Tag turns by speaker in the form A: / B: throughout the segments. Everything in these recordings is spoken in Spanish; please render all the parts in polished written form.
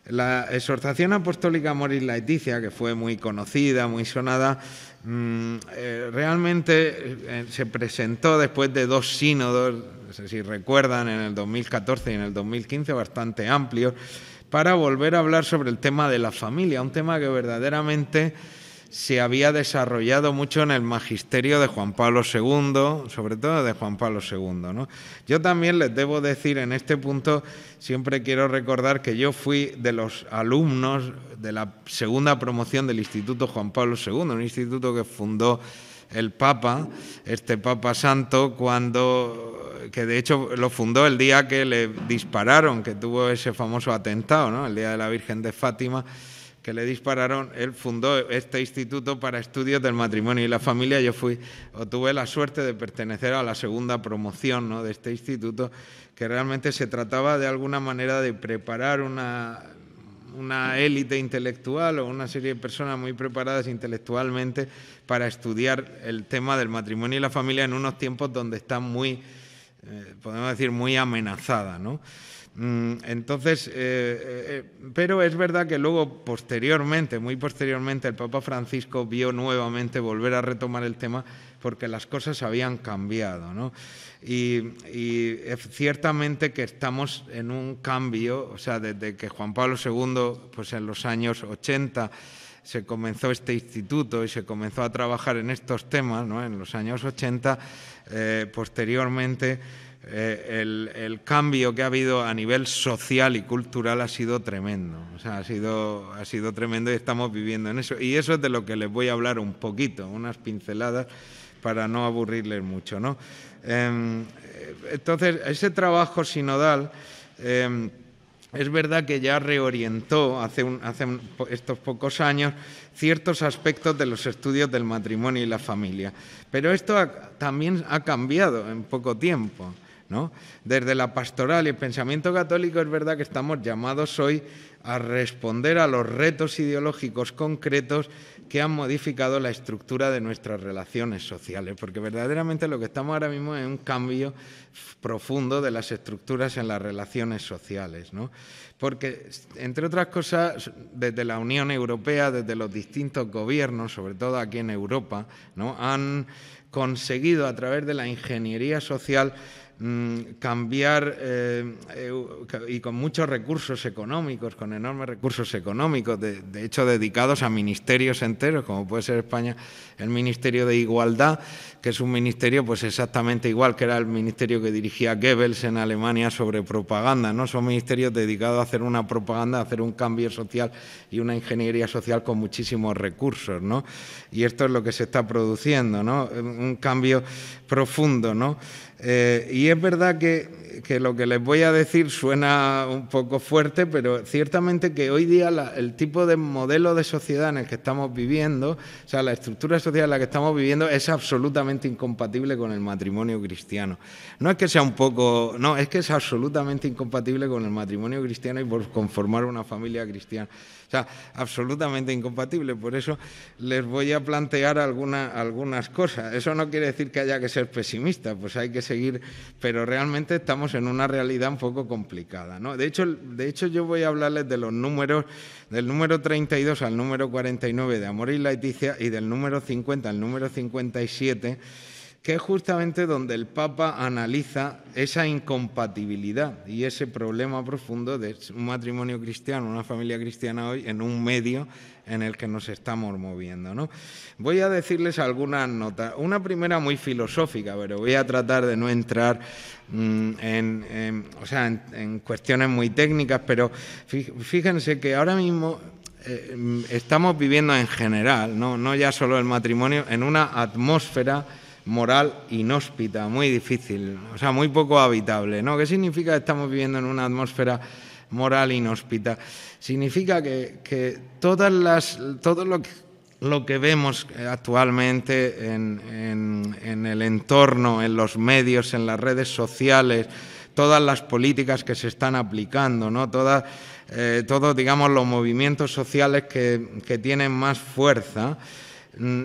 A: La exhortación apostólica Amoris Laetitia, que fue muy conocida, muy sonada, realmente se presentó después de 2 sínodos, no sé si recuerdan, en el 2014 y en el 2015, bastante amplios, para volver a hablar sobre el tema de la familia, un tema que verdaderamente se había desarrollado mucho en el magisterio de Juan Pablo II, sobre todo de Juan Pablo II, ¿no? Yo también les debo decir en este punto, siempre quiero recordar que yo fui de los alumnos de la segunda promoción del Instituto Juan Pablo II, un instituto que fundó el Papa, este Papa Santo, que de hecho lo fundó el día que le dispararon, que tuvo ese famoso atentado, ¿no? El día de la Virgen de Fátima, que le dispararon. Él fundó este instituto para estudios del matrimonio y la familia. Yo tuve la suerte de pertenecer a la segunda promoción, ¿no?, de este instituto, que realmente se trataba de alguna manera de preparar una élite intelectual o una serie de personas muy preparadas intelectualmente para estudiar el tema del matrimonio y la familia en unos tiempos donde está muy, podemos decir, muy amenazada, ¿no? Entonces, pero es verdad que luego posteriormente, muy posteriormente, el Papa Francisco vio nuevamente volver a retomar el tema porque las cosas habían cambiado, ¿no? Y ciertamente que estamos en un cambio, o sea, desde que Juan Pablo II, pues en los años 80, se comenzó este instituto y se comenzó a trabajar en estos temas, ¿no?, en los años 80, posteriormente, el cambio que ha habido a nivel social y cultural ha sido tremendo. O sea, ha sido tremendo y estamos viviendo en eso. Y eso es de lo que les voy a hablar un poquito, unas pinceladas para no aburrirles mucho, ¿no? Entonces, ese trabajo sinodal es verdad que ya reorientó hace estos pocos años ciertos aspectos de los estudios del matrimonio y la familia. Pero esto también ha cambiado en poco tiempo, ¿no? Desde la pastoral y el pensamiento católico es verdad que estamos llamados hoy a responder a los retos ideológicos concretos que han modificado la estructura de nuestras relaciones sociales, porque verdaderamente lo que estamos ahora mismo es un cambio profundo de las estructuras en las relaciones sociales, ¿no? Porque, entre otras cosas, desde la Unión Europea, desde los distintos gobiernos, sobre todo aquí en Europa, ¿no?, han conseguido a través de la ingeniería social cambiar y con muchos recursos económicos, con enormes recursos económicos, de hecho dedicados a ministerios enteros, como puede ser España, el Ministerio de Igualdad, que es un ministerio pues exactamente igual que era el ministerio que dirigía Goebbels en Alemania sobre propaganda, ¿no? Son ministerios dedicados a hacer una propaganda, a hacer un cambio social y una ingeniería social con muchísimos recursos, ¿no? Y esto es lo que se está produciendo, ¿no? Un cambio profundo, ¿no? Y es verdad que lo que les voy a decir suena un poco fuerte, pero ciertamente que hoy día el tipo de modelo de sociedad en el que estamos viviendo, o sea, la estructura social en la que estamos viviendo es absolutamente incompatible con el matrimonio cristiano. No es que sea un poco, no, es que es absolutamente incompatible con el matrimonio cristiano y por conformar una familia cristiana. O sea, absolutamente incompatible. Por eso les voy a plantear algunas cosas. Eso no quiere decir que haya que ser pesimista, pues hay que seguir, pero realmente estamos en una realidad un poco complicada, ¿no? De hecho yo voy a hablarles de los números, del número 32 al número 49 de Amoris Laetitia y del número 50 al número 57, que es justamente donde el Papa analiza esa incompatibilidad y ese problema profundo de un matrimonio cristiano, una familia cristiana hoy, en un medio en el que nos estamos moviendo, ¿no? Voy a decirles algunas notas. Una primera muy filosófica, pero voy a tratar de no entrar en cuestiones muy técnicas, pero fíjense que ahora mismo estamos viviendo en general, no ya solo el matrimonio, en una atmósfera moral inhóspita, muy difícil, o sea, muy poco habitable, ¿no? ¿Qué significa que estamos viviendo en una atmósfera moral inhóspita? Significa que todo lo que vemos actualmente en el entorno, en los medios, en las redes sociales, todas las políticas que se están aplicando, ¿no? Todos, digamos, los movimientos sociales que tienen más fuerza,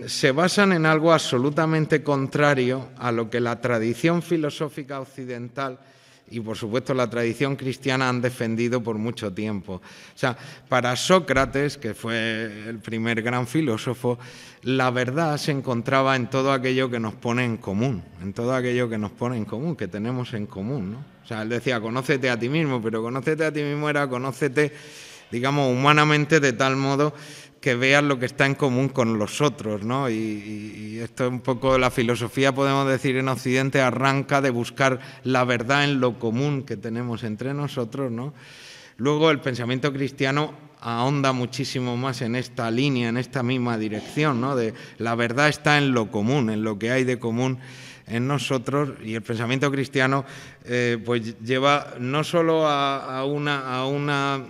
A: se basan en algo absolutamente contrario a lo que la tradición filosófica occidental y, por supuesto, la tradición cristiana han defendido por mucho tiempo. O sea, para Sócrates, que fue el primer gran filósofo, la verdad se encontraba en todo aquello que nos pone en común, en todo aquello que nos pone en común, que tenemos en común, ¿no? O sea, él decía, conócete a ti mismo, pero conócete a ti mismo era conócete, digamos, humanamente, de tal modo que veas lo que está en común con los otros, ¿no? Y esto es un poco la filosofía, podemos decir, en Occidente arranca de buscar la verdad en lo común que tenemos entre nosotros, ¿no? Luego el pensamiento cristiano ahonda muchísimo más en esta línea, en esta misma dirección, ¿no? De la verdad está en lo común, en lo que hay de común en nosotros, y el pensamiento cristiano pues lleva no solo a una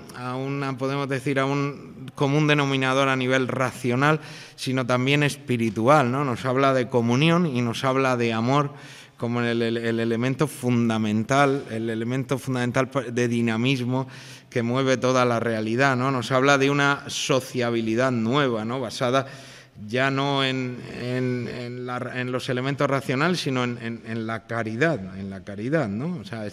A: podemos decir, a un común denominador a nivel racional, sino también espiritual, ¿no? Nos habla de comunión y nos habla de amor como el elemento fundamental de dinamismo que mueve toda la realidad, ¿no? Nos habla de una sociabilidad nueva, ¿no? Basada ya no en los elementos racionales, sino en la caridad, ¿no? O sea,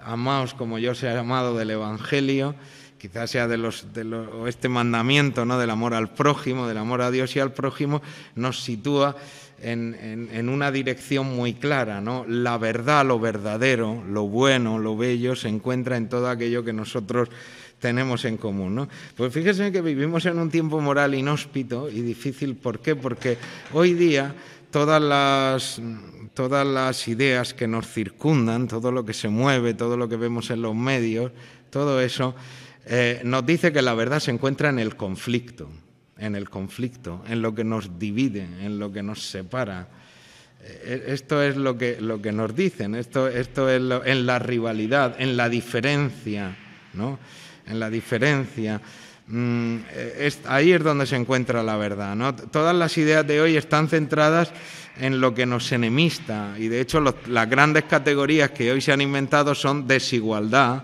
A: amaos como yo os he amado del Evangelio, quizás sea o este mandamiento, ¿no? Del amor al prójimo, del amor a Dios y al prójimo, nos sitúa en una dirección muy clara, ¿no? La verdad, lo verdadero, lo bueno, lo bello, se encuentra en todo aquello que nosotros tenemos en común, ¿no? Pues fíjense que vivimos en un tiempo moral inhóspito y difícil. ¿Por qué? Porque hoy día todas las ideas que nos circundan, todo lo que se mueve, todo lo que vemos en los medios, todo eso nos dice que la verdad se encuentra en el conflicto, en lo que nos divide, en lo que nos separa. Esto es lo que nos dicen, esto es en la rivalidad, en la diferencia, ¿no? En la diferencia. Ahí es donde se encuentra la verdad, ¿no? Todas las ideas de hoy están centradas en lo que nos enemista, y de hecho las grandes categorías que hoy se han inventado son desigualdad,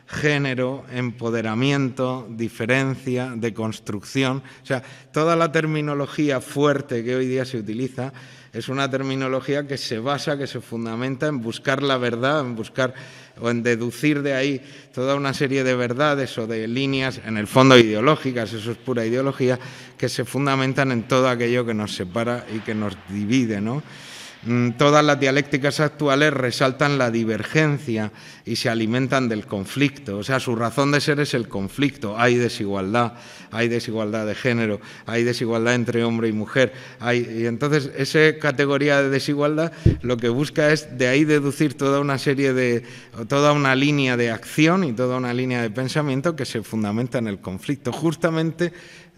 A: género, empoderamiento, diferencia, deconstrucción. O sea, toda la terminología fuerte que hoy día se utiliza es una terminología que se basa, que se fundamenta en buscar la verdad, en buscar o en deducir de ahí toda una serie de verdades o de líneas, en el fondo ideológicas, eso es pura ideología, que se fundamentan en todo aquello que nos separa y que nos divide, ¿no? Todas las dialécticas actuales resaltan la divergencia y se alimentan del conflicto. O sea, su razón de ser es el conflicto. Hay desigualdad de género, hay desigualdad entre hombre y mujer. Y entonces, esa categoría de desigualdad lo que busca es de ahí deducir toda una línea de acción y toda una línea de pensamiento que se fundamenta en el conflicto, justamente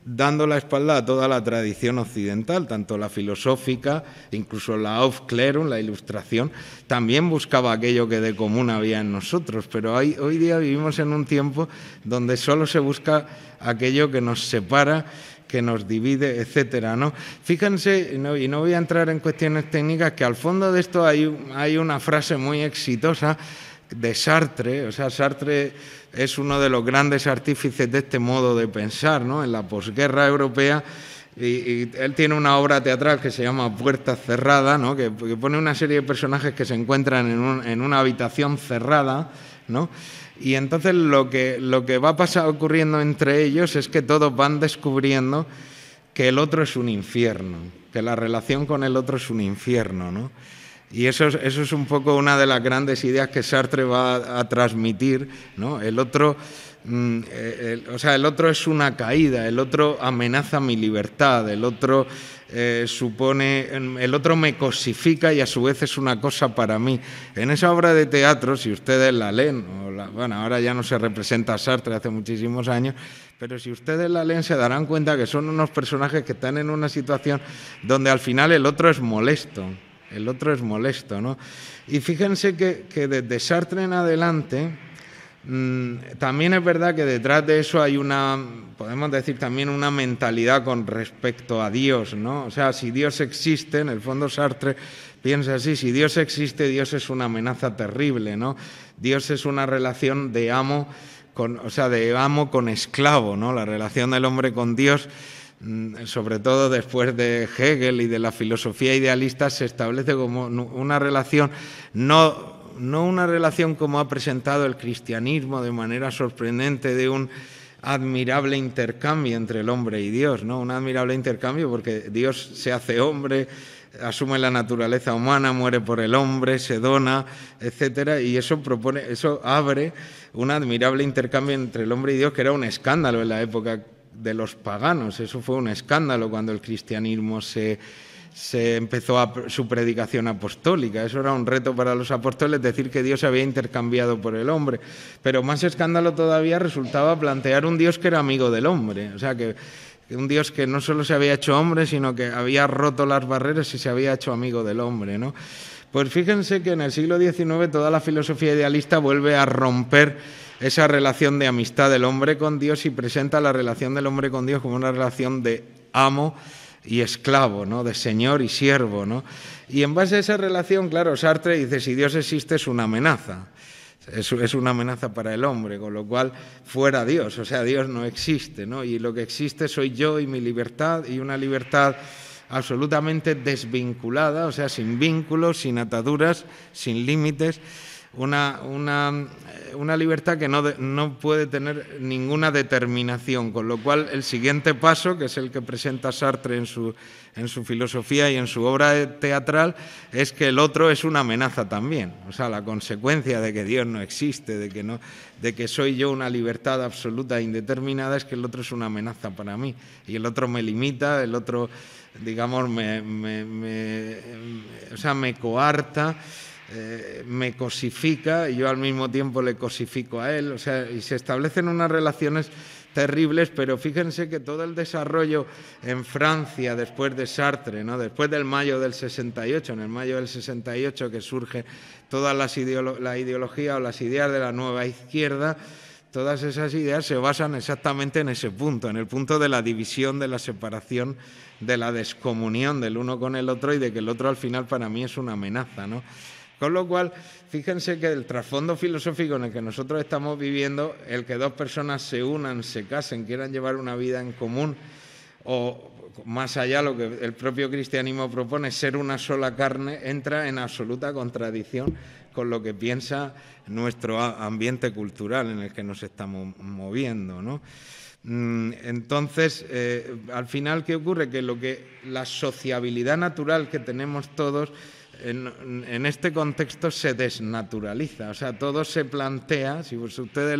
A: dando la espalda a toda la tradición occidental, tanto la filosófica, incluso la Aufklärung, la Ilustración, también buscaba aquello que de común había en nosotros, pero hoy día vivimos en un tiempo donde solo se busca aquello que nos separa, que nos divide, etcétera, ¿no? Fíjense, y no voy a entrar en cuestiones técnicas, que al fondo de esto hay una frase muy exitosa de Sartre. O sea, Sartre es uno de los grandes artífices de este modo de pensar, ¿no? En la posguerra europea, y él tiene una obra teatral que se llama Puerta cerrada, ¿no? que pone una serie de personajes que se encuentran en una habitación cerrada, ¿no? Y entonces lo que va ocurriendo entre ellos es que todos van descubriendo que el otro es un infierno, que la relación con el otro es un infierno, ¿no? Y eso es un poco una de las grandes ideas que Sartre va a transmitir, ¿no? El otro es una caída, el otro amenaza mi libertad, el otro el otro me cosifica y a su vez es una cosa para mí. En esa obra de teatro, si ustedes la leen, bueno, ahora ya no se representa a Sartre, hace muchísimos años, pero si ustedes la leen se darán cuenta que son unos personajes que están en una situación donde al final el otro es molesto. El otro es molesto, ¿no? Y fíjense que desde Sartre en adelante, también es verdad que detrás de eso hay podemos decir también una mentalidad con respecto a Dios, ¿no? O sea, si Dios existe, en el fondo Sartre piensa así, si Dios existe, Dios es una amenaza terrible, ¿no? Dios es una relación de amo con esclavo, ¿no? La relación del hombre con Dios, sobre todo después de Hegel y de la filosofía idealista, se establece como una relación no una relación como ha presentado el cristianismo de manera sorprendente, de un admirable intercambio entre el hombre y Dios, ¿no? Un admirable intercambio porque Dios se hace hombre, asume la naturaleza humana, muere por el hombre, se dona, etcétera, y eso abre un admirable intercambio entre el hombre y Dios, que era un escándalo en la época de los paganos. Eso fue un escándalo cuando el cristianismo se empezó su predicación apostólica. Eso era un reto para los apóstoles, decir que Dios se había intercambiado por el hombre. Pero más escándalo todavía resultaba plantear un Dios que era amigo del hombre. O sea, que un Dios que no solo se había hecho hombre, sino que había roto las barreras y se había hecho amigo del hombre, ¿no? Pues fíjense que en el siglo XIX toda la filosofía idealista vuelve a romper esa relación de amistad del hombre con Dios y presenta la relación del hombre con Dios como una relación de amo y esclavo, ¿no? De señor y siervo, ¿no? Y en base a esa relación, claro, Sartre dice, si Dios existe es una amenaza. Es una amenaza para el hombre, con lo cual fuera Dios, o sea, Dios no existe, ¿no? Y lo que existe soy yo y mi libertad, y una libertad absolutamente desvinculada, o sea, sin vínculos, sin ataduras, sin límites, una libertad que no puede tener ninguna determinación, con lo cual el siguiente paso, que es el que presenta Sartre en su filosofía y en su obra teatral, es que el otro es una amenaza también. O sea, la consecuencia de que Dios no existe, de que soy yo una libertad absoluta e indeterminada, es que el otro es una amenaza para mí. Y el otro me limita, el otro, digamos, me coarta, me cosifica, y yo al mismo tiempo le cosifico a él. O sea, y se establecen unas relaciones terribles, pero fíjense que todo el desarrollo en Francia después de Sartre, ¿no? Después del mayo del 68, en el mayo del 68 que surge toda la ideología o las ideas de la nueva izquierda, todas esas ideas se basan exactamente en ese punto, en el punto de la división, de la separación, de la descomunión del uno con el otro y de que el otro al final para mí es una amenaza, ¿no? Con lo cual, fíjense que el trasfondo filosófico en el que nosotros estamos viviendo, el que dos personas se unan, se casen, quieran llevar una vida en común, o más allá lo que el propio cristianismo propone, ser una sola carne, entra en absoluta contradicción con lo que piensa nuestro ambiente cultural en el que nos estamos moviendo, ¿no? Entonces, al final, ¿qué ocurre? Que la sociabilidad natural que tenemos todos en este contexto se desnaturaliza. O sea, todo se plantea, si ustedes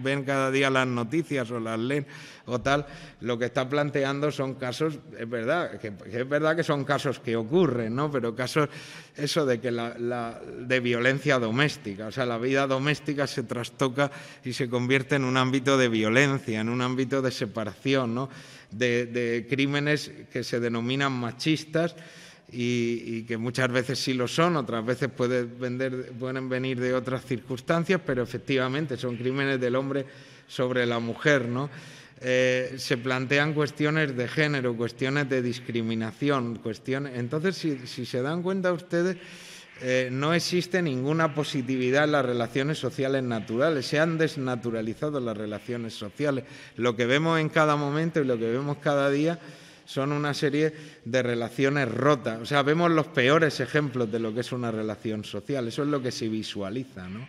A: ven cada día las noticias o las leen o tal, lo que está planteando son casos, es verdad que son casos que ocurren, ¿no? Pero casos, eso de que de violencia doméstica, o sea, la vida doméstica se trastoca y se convierte en un ámbito de violencia, en un ámbito de separación, ¿no? De crímenes que se denominan machistas, y que muchas veces sí lo son, otras veces pueden venir de otras circunstancias, pero efectivamente son crímenes del hombre sobre la mujer, ¿no? Se plantean cuestiones de género, cuestiones de discriminación, Entonces, si se dan cuenta ustedes, no existe ninguna positividad en las relaciones sociales naturales, se han desnaturalizado las relaciones sociales. Lo que vemos en cada momento y lo que vemos cada día son una serie de relaciones rotas. O sea, vemos los peores ejemplos de lo que es una relación social. Eso es lo que se visualiza, ¿no?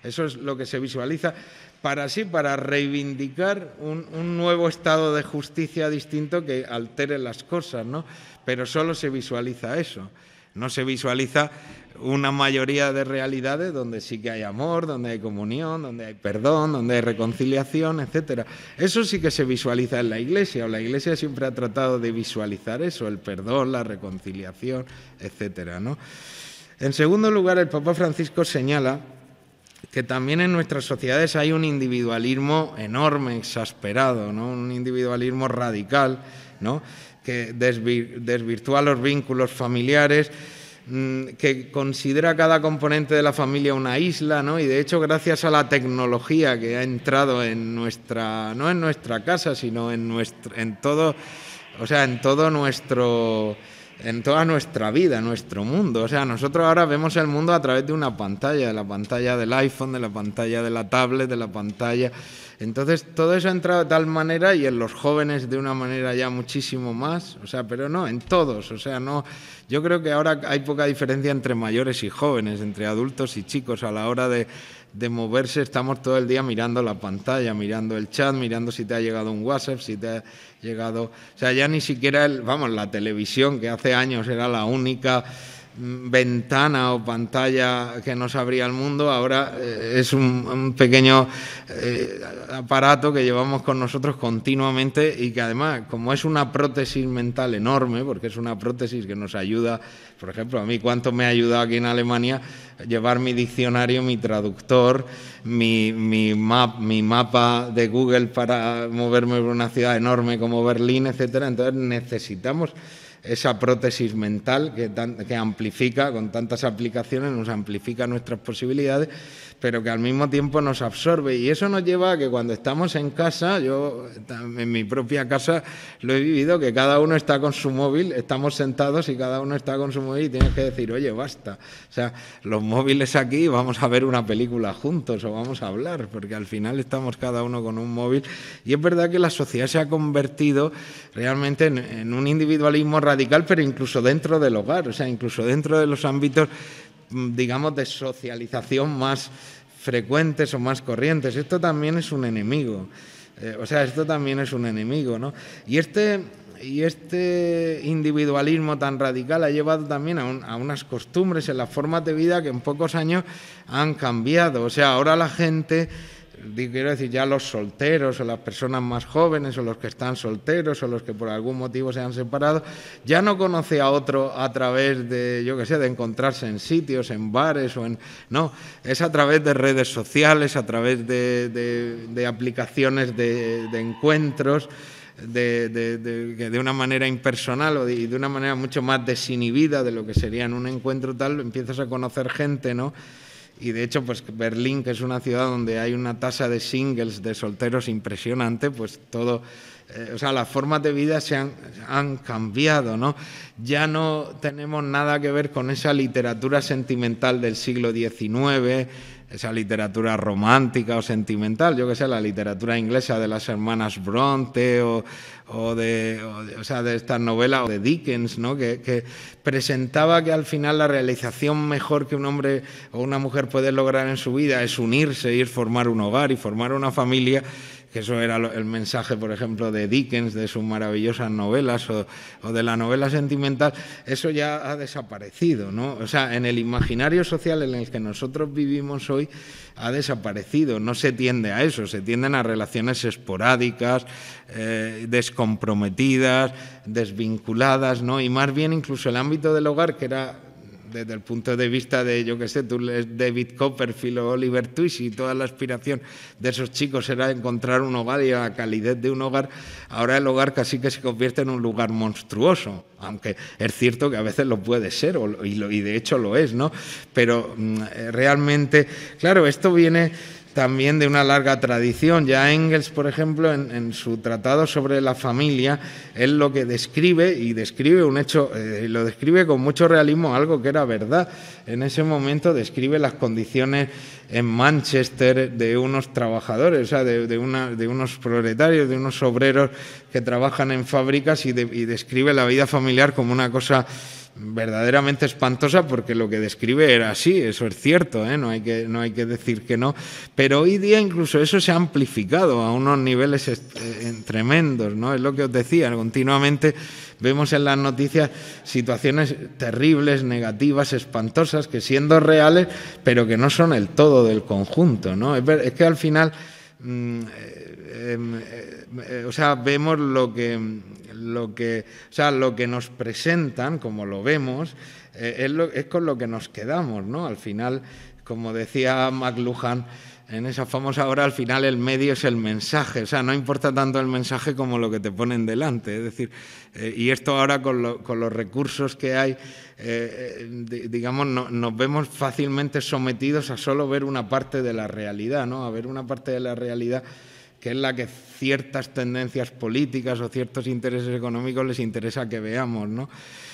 A: Eso es lo que se visualiza para reivindicar un nuevo estado de justicia distinto que altere las cosas, ¿no? Pero solo se visualiza eso. No se visualiza una mayoría de realidades donde sí que hay amor, donde hay comunión, donde hay perdón, donde hay reconciliación, etcétera. Eso sí que se visualiza en la Iglesia, o la Iglesia siempre ha tratado de visualizar eso, el perdón, la reconciliación, etcétera, ¿no? En segundo lugar, el Papa Francisco señala que también en nuestras sociedades hay un individualismo enorme, exasperado, ¿no? Un individualismo radical, ¿no? Que desvirtúa los vínculos familiares, que considera cada componente de la familia una isla, ¿no? Y de hecho, gracias a la tecnología que ha entrado en no en nuestra casa, sino en todo nuestro en toda nuestra vida, nuestro mundo. O sea, nosotros ahora vemos el mundo a través de una pantalla, de la pantalla del iPhone, de la pantalla de la tablet, de la pantalla. Entonces, todo eso ha entrado de tal manera, y en los jóvenes de una manera ya muchísimo más, o sea, pero no, en todos, o sea, no. Yo creo que ahora hay poca diferencia entre mayores y jóvenes, entre adultos y chicos. A la hora de moverse estamos todo el día mirando la pantalla, mirando el chat, mirando si te ha llegado un WhatsApp, si te ha llegado... O sea, ya ni siquiera, la televisión, que hace años era la única ventana o pantalla que nos abría el mundo, ahora es un pequeño aparato que llevamos con nosotros continuamente, y que además, como es una prótesis mental enorme, porque es una prótesis que nos ayuda, por ejemplo, a mí cuánto me ha ayudado aquí en Alemania llevar mi diccionario, mi traductor, mi mapa de Google para moverme por una ciudad enorme como Berlín, etcétera. Entonces necesitamos esa prótesis mental que amplifica, con tantas aplicaciones, nos amplifica nuestras posibilidades, pero que al mismo tiempo nos absorbe. Y eso nos lleva a que cuando estamos en casa, yo en mi propia casa lo he vivido, que cada uno está con su móvil, estamos sentados y cada uno está con su móvil, y tienes que decir, oye, basta. O sea, los móviles aquí, vamos a ver una película juntos o vamos a hablar, porque al final estamos cada uno con un móvil. Y es verdad que la sociedad se ha convertido realmente en un individualismo radical, pero incluso dentro del hogar, o sea, incluso dentro de los ámbitos, digamos, de socialización más frecuentes o más corrientes. Esto también es un enemigo, esto también es un enemigo, ¿no? Y este individualismo tan radical ha llevado también a unas costumbres en las formas de vida que en pocos años han cambiado. O sea, ahora la gente, quiero decir, ya los solteros o las personas más jóvenes o los que están solteros o los que por algún motivo se han separado, ya no conoce a otro a través de, yo qué sé, de encontrarse en sitios, en bares o en... No, es a través de redes sociales, a través de aplicaciones de encuentros, de una manera impersonal y de una manera mucho más desinhibida de lo que sería en un encuentro tal, empiezas a conocer gente, ¿no? Y de hecho, pues Berlín, que es una ciudad donde hay una tasa de singles, de solteros impresionante, pues todo, las formas de vida se han cambiado, ¿no? Ya no tenemos nada que ver con esa literatura sentimental del siglo XIX, esa literatura romántica o sentimental, yo que sé, la literatura inglesa de las hermanas Bronte o de estas novelas, o de Dickens, ¿no? Que presentaba que al final la realización mejor que un hombre o una mujer puede lograr en su vida es unirse, ir formar un hogar y formar una familia, que eso era el mensaje, por ejemplo, de Dickens, de sus maravillosas novelas o de la novela sentimental. Eso ya ha desaparecido, ¿no? O sea, en el imaginario social en el que nosotros vivimos hoy ha desaparecido, no se tiende a eso, se tienden a relaciones esporádicas, descomprometidas, desvinculadas, ¿no? Y más bien incluso el ámbito del hogar, que era desde el punto de vista de, yo qué sé, tú lees David Copperfield o Oliver Twist, y toda la aspiración de esos chicos era encontrar un hogar y la calidez de un hogar. Ahora el hogar casi que se convierte en un lugar monstruoso, aunque es cierto que a veces lo puede ser, y de hecho lo es, ¿no? Pero realmente, claro, esto viene también de una larga tradición. Ya Engels, por ejemplo, en su tratado sobre la familia, él lo que describe, y describe un hecho, lo describe con mucho realismo, algo que era verdad. En ese momento describe las condiciones en Manchester de unos trabajadores, o sea, de unos proletarios, de unos obreros que trabajan en fábricas, y describe la vida familiar como una cosa verdaderamente espantosa, porque lo que describe era así, eso es cierto, no hay que decir que no, pero hoy día incluso eso se ha amplificado a unos niveles tremendos, ¿no? Es lo que os decía, continuamente vemos en las noticias situaciones terribles, negativas, espantosas, que siendo reales, pero que no son el todo del conjunto, ¿no? Es que al final vemos lo que nos presentan, como lo vemos, es con lo que nos quedamos, ¿no? Al final, como decía McLuhan en esa famosa obra, al final el medio es el mensaje, o sea, no importa tanto el mensaje como lo que te ponen delante, es decir, y esto ahora con los recursos que hay, digamos, nos vemos fácilmente sometidos a solo ver una parte de la realidad, ¿no? A ver una parte de la realidad que es la que ciertas tendencias políticas o ciertos intereses económicos les interesa que veamos, ¿no?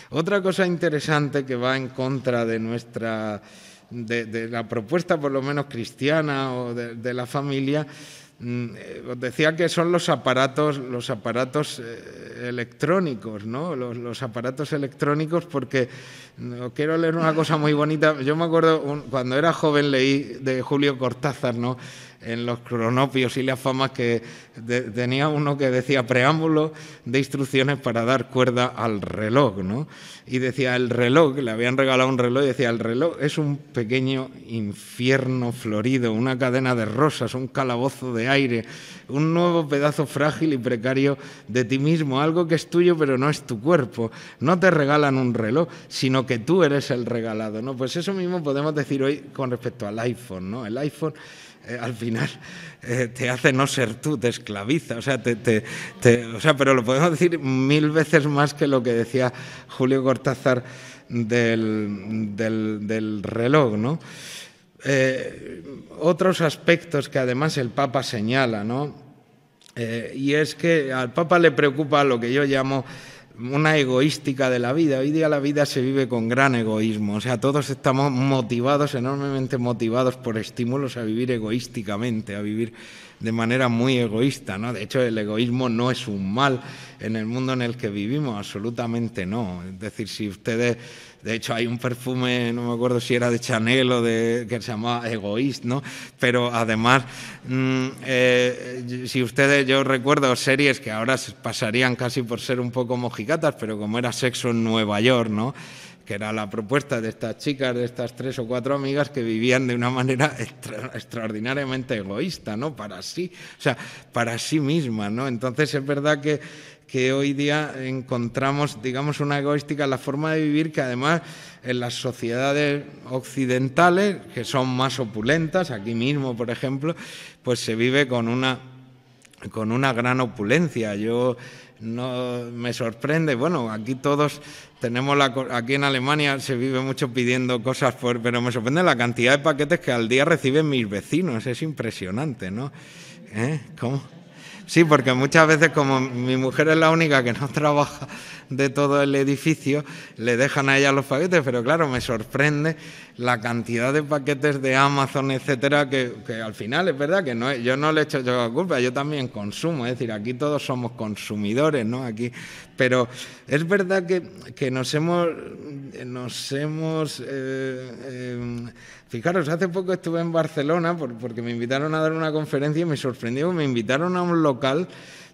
A: Otra cosa interesante que va en contra de nuestra, de la propuesta por lo menos cristiana o de la familia, os decía que son los aparatos electrónicos, ¿no? Los aparatos electrónicos, porque os quiero leer una cosa muy bonita. Yo me acuerdo cuando era joven leí de Julio Cortázar, ¿no?, en los cronopios y las famas, que tenía uno que decía preámbulo de instrucciones para dar cuerda al reloj, ¿no? Y decía el reloj, le habían regalado un reloj, y decía el reloj es un pequeño infierno florido, una cadena de rosas, un calabozo de aire, un nuevo pedazo frágil y precario de ti mismo, algo que es tuyo pero no es tu cuerpo. No te regalan un reloj, sino que tú eres el regalado, ¿no? Pues eso mismo podemos decir hoy con respecto al iPhone, ¿no? El iPhone al final te hace no ser tú, te esclaviza, o sea, pero lo podemos decir 1000 veces más que lo que decía Julio Cortázar del reloj, ¿no? Otros aspectos que además el Papa señala, ¿no? Y es que al Papa le preocupa lo que yo llamo una egoística de la vida. Hoy día la vida se vive con gran egoísmo, o sea, todos estamos motivados, enormemente motivados por estímulos a vivir egoísticamente, a vivir de manera muy egoísta, ¿no? De hecho, el egoísmo no es un mal en el mundo en el que vivimos, absolutamente no. Es decir, si ustedes... De hecho, hay un perfume, no me acuerdo si era de Chanel o que se llamaba Egoíst, ¿no? Pero además, si ustedes, yo recuerdo series que ahora pasarían casi por ser un poco mojigatas, pero como era Sexo en Nueva York, ¿no?, que era la propuesta de estas chicas, de estas 3 o 4 amigas que vivían de una manera extraordinariamente egoísta, ¿no? Para sí, o sea, para sí mismas, ¿no? Entonces es verdad que hoy día encontramos, digamos, una egoística en la forma de vivir que además en las sociedades occidentales, que son más opulentas, aquí mismo, por ejemplo, pues se vive con una gran opulencia. No me sorprende, bueno, aquí todos tenemos aquí en Alemania se vive mucho pidiendo cosas, pero me sorprende la cantidad de paquetes que al día reciben mis vecinos, es impresionante, ¿no? ¿Cómo? Sí, porque muchas veces, como mi mujer es la única que no trabaja de todo el edificio, le dejan a ella los paquetes, pero claro, me sorprende la cantidad de paquetes de Amazon, etcétera, que al final es verdad que no, yo no le echo yo la culpa, yo también consumo, es decir, aquí todos somos consumidores, ¿no? Aquí, pero es verdad que nos hemos fijaros, hace poco estuve en Barcelona porque me invitaron a dar una conferencia y me sorprendió, me invitaron a un local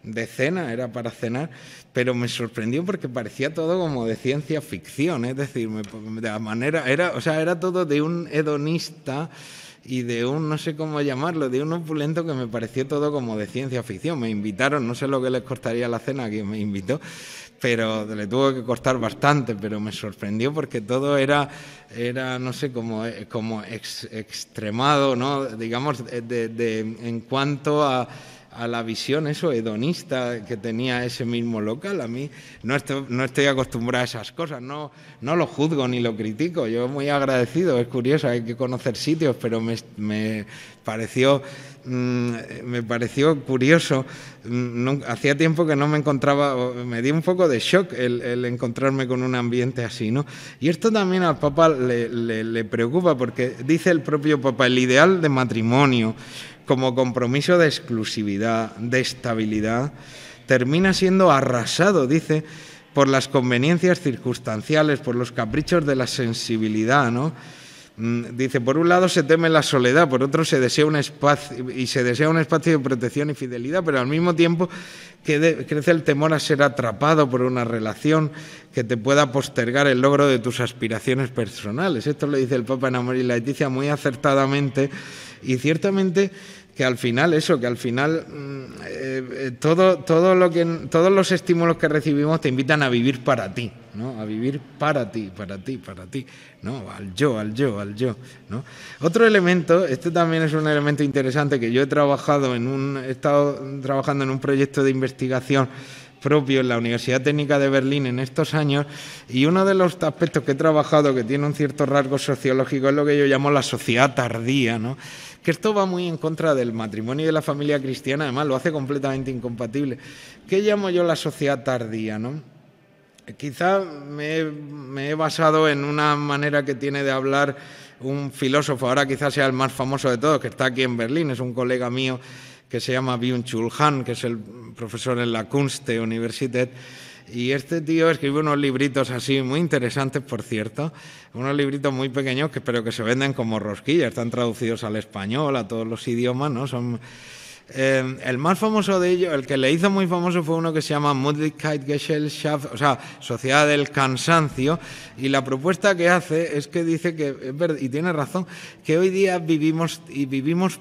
A: de cena, era para cenar, pero me sorprendió porque parecía todo como de ciencia ficción, es decir, de la manera, era todo de un hedonista y de un, no sé cómo llamarlo, de un opulento que me pareció todo como de ciencia ficción. Me invitaron, no sé lo que les costaría la cena, quien me invitó, pero le tuvo que costar bastante, pero me sorprendió porque todo era no sé, como extremado, ¿no? Digamos, en cuanto a la visión hedonista que tenía ese mismo local. A mí no estoy acostumbrado a esas cosas, no lo juzgo ni lo critico, yo muy agradecido, es curioso, hay que conocer sitios, pero me pareció curioso. Hacía tiempo que no me encontraba, me dio un poco de shock el encontrarme con un ambiente así, ¿no? Y esto también al Papa le preocupa, porque dice el propio Papa, el ideal de matrimonio como compromiso de exclusividad, de estabilidad, termina siendo arrasado, dice, por las conveniencias circunstanciales, por los caprichos de la sensibilidad, ¿no? Dice, por un lado se teme la soledad, por otro se desea un espacio de protección y fidelidad, pero al mismo tiempo crece el temor a ser atrapado por una relación que te pueda postergar el logro de tus aspiraciones personales. Esto lo dice el Papa en Amor y Laetitia muy acertadamente, y ciertamente que al final todos los estímulos que recibimos te invitan a vivir para ti, ¿no? A vivir para ti, ¿no? Al yo, ¿no? Otro elemento, este también es un elemento interesante que yo he estado trabajando en un proyecto de investigación propio en la Universidad Técnica de Berlín en estos años, y uno de los aspectos que he trabajado que tiene un cierto rasgo sociológico es lo que yo llamo la sociedad tardía, ¿no? que esto va muy en contra del matrimonio y de la familia cristiana, además lo hace completamente incompatible. ¿Qué llamo yo la sociedad tardía, no? Quizá me he basado en una manera que tiene de hablar un filósofo, ahora quizás sea el más famoso de todos, que está aquí en Berlín, es un colega mío que se llama Byung-Chul Han, que es el profesor en la Kunste-Universität, y este tío escribe unos libritos así muy interesantes, por cierto, unos libritos muy pequeños, pero que se venden como rosquillas, están traducidos al español, a todos los idiomas, ¿no? Son... el más famoso de ellos, el que le hizo muy famoso, fue uno que se llama Müdigkeitsgesellschaft, o sea, Sociedad del Cansancio, y la propuesta que hace es que dice que, y tiene razón, que hoy día vivimos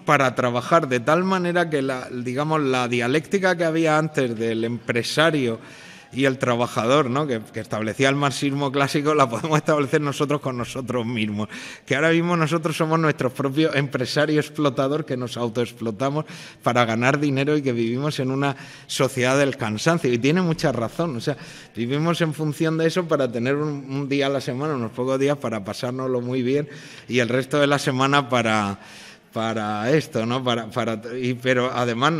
A: para trabajar, de tal manera que la dialéctica que había antes del empresario y el trabajador, ¿no? que establecía el marxismo clásico, la podemos establecer nosotros con nosotros mismos, que ahora mismo nosotros somos nuestros propios empresarios explotador, que nos autoexplotamos para ganar dinero y que vivimos en una sociedad del cansancio, y tiene mucha razón, o sea, vivimos en función de eso para tener un día a la semana, unos pocos días para pasárnoslo muy bien y el resto de la semana para esto, ¿no? Pero además,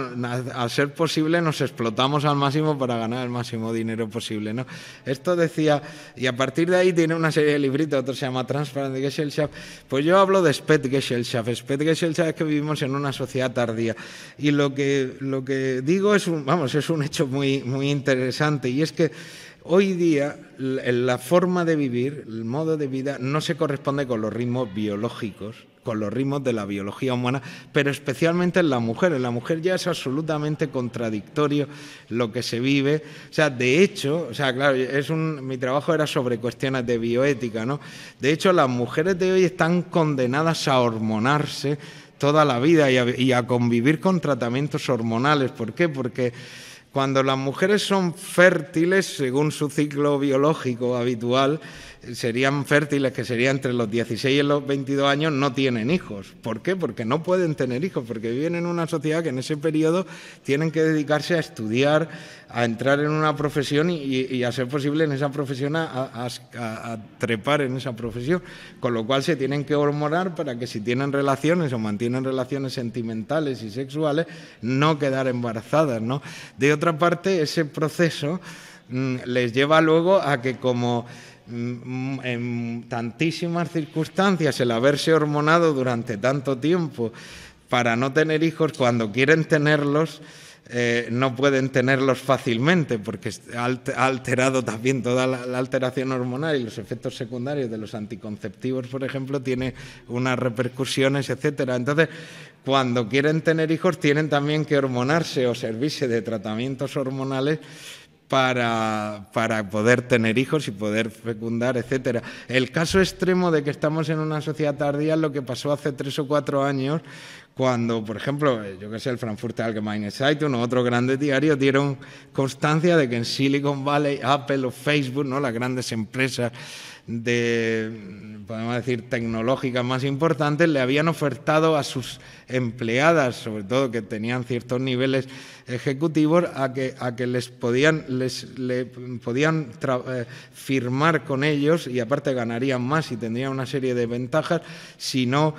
A: al ser posible, nos explotamos al máximo para ganar el máximo dinero posible, ¿no? Esto decía, y a partir de ahí tiene una serie de libritos, otro se llama Transparent Gesellschaft, pues yo hablo de Spätgesellschaft. Spätgesellschaft es que vivimos en una sociedad tardía, y lo que digo es un hecho muy, muy interesante, y es que hoy día la forma de vivir, el modo de vida, no se corresponde con los ritmos biológicos, con los ritmos de la biología humana, pero especialmente en la mujer. En la mujer ya es absolutamente contradictorio lo que se vive. O sea, de hecho, claro, mi trabajo era sobre cuestiones de bioética, ¿no? De hecho, las mujeres de hoy están condenadas a hormonarse toda la vida y a convivir con tratamientos hormonales. ¿Por qué? Porque cuando las mujeres son fértiles, según su ciclo biológico habitual, serían fértiles, que sería entre los 16 y los 22 años, no tienen hijos. ¿Por qué? Porque no pueden tener hijos, porque viven en una sociedad que en ese periodo tienen que dedicarse a estudiar, a entrar en una profesión y a ser posible en esa profesión a trepar en esa profesión, con lo cual se tienen que hormonar para que si tienen relaciones o mantienen relaciones sentimentales y sexuales, no quedar embarazadas, ¿no? De otra parte, ese proceso les lleva luego a que, como en tantísimas circunstancias, el haberse hormonado durante tanto tiempo para no tener hijos, cuando quieren tenerlos, no pueden tenerlos fácilmente, porque ha alterado también toda la alteración hormonal, y los efectos secundarios de los anticonceptivos, por ejemplo, tiene unas repercusiones, etcétera. Entonces, cuando quieren tener hijos, tienen también que hormonarse o servirse de tratamientos hormonales para poder tener hijos y poder fecundar, etcétera. El caso extremo de que estamos en una sociedad tardía es lo que pasó hace 3 o 4 años, cuando, por ejemplo, yo que sé, el Frankfurter Allgemeine Zeitung o otros grandes diarios dieron constancia de que en Silicon Valley, Apple o Facebook, ¿no?, las grandes empresas podemos decir, tecnológicas más importantes, le habían ofertado a sus empleadas, sobre todo que tenían ciertos niveles ejecutivos, a que les podían firmar con ellos, y aparte ganarían más y tendrían una serie de ventajas si la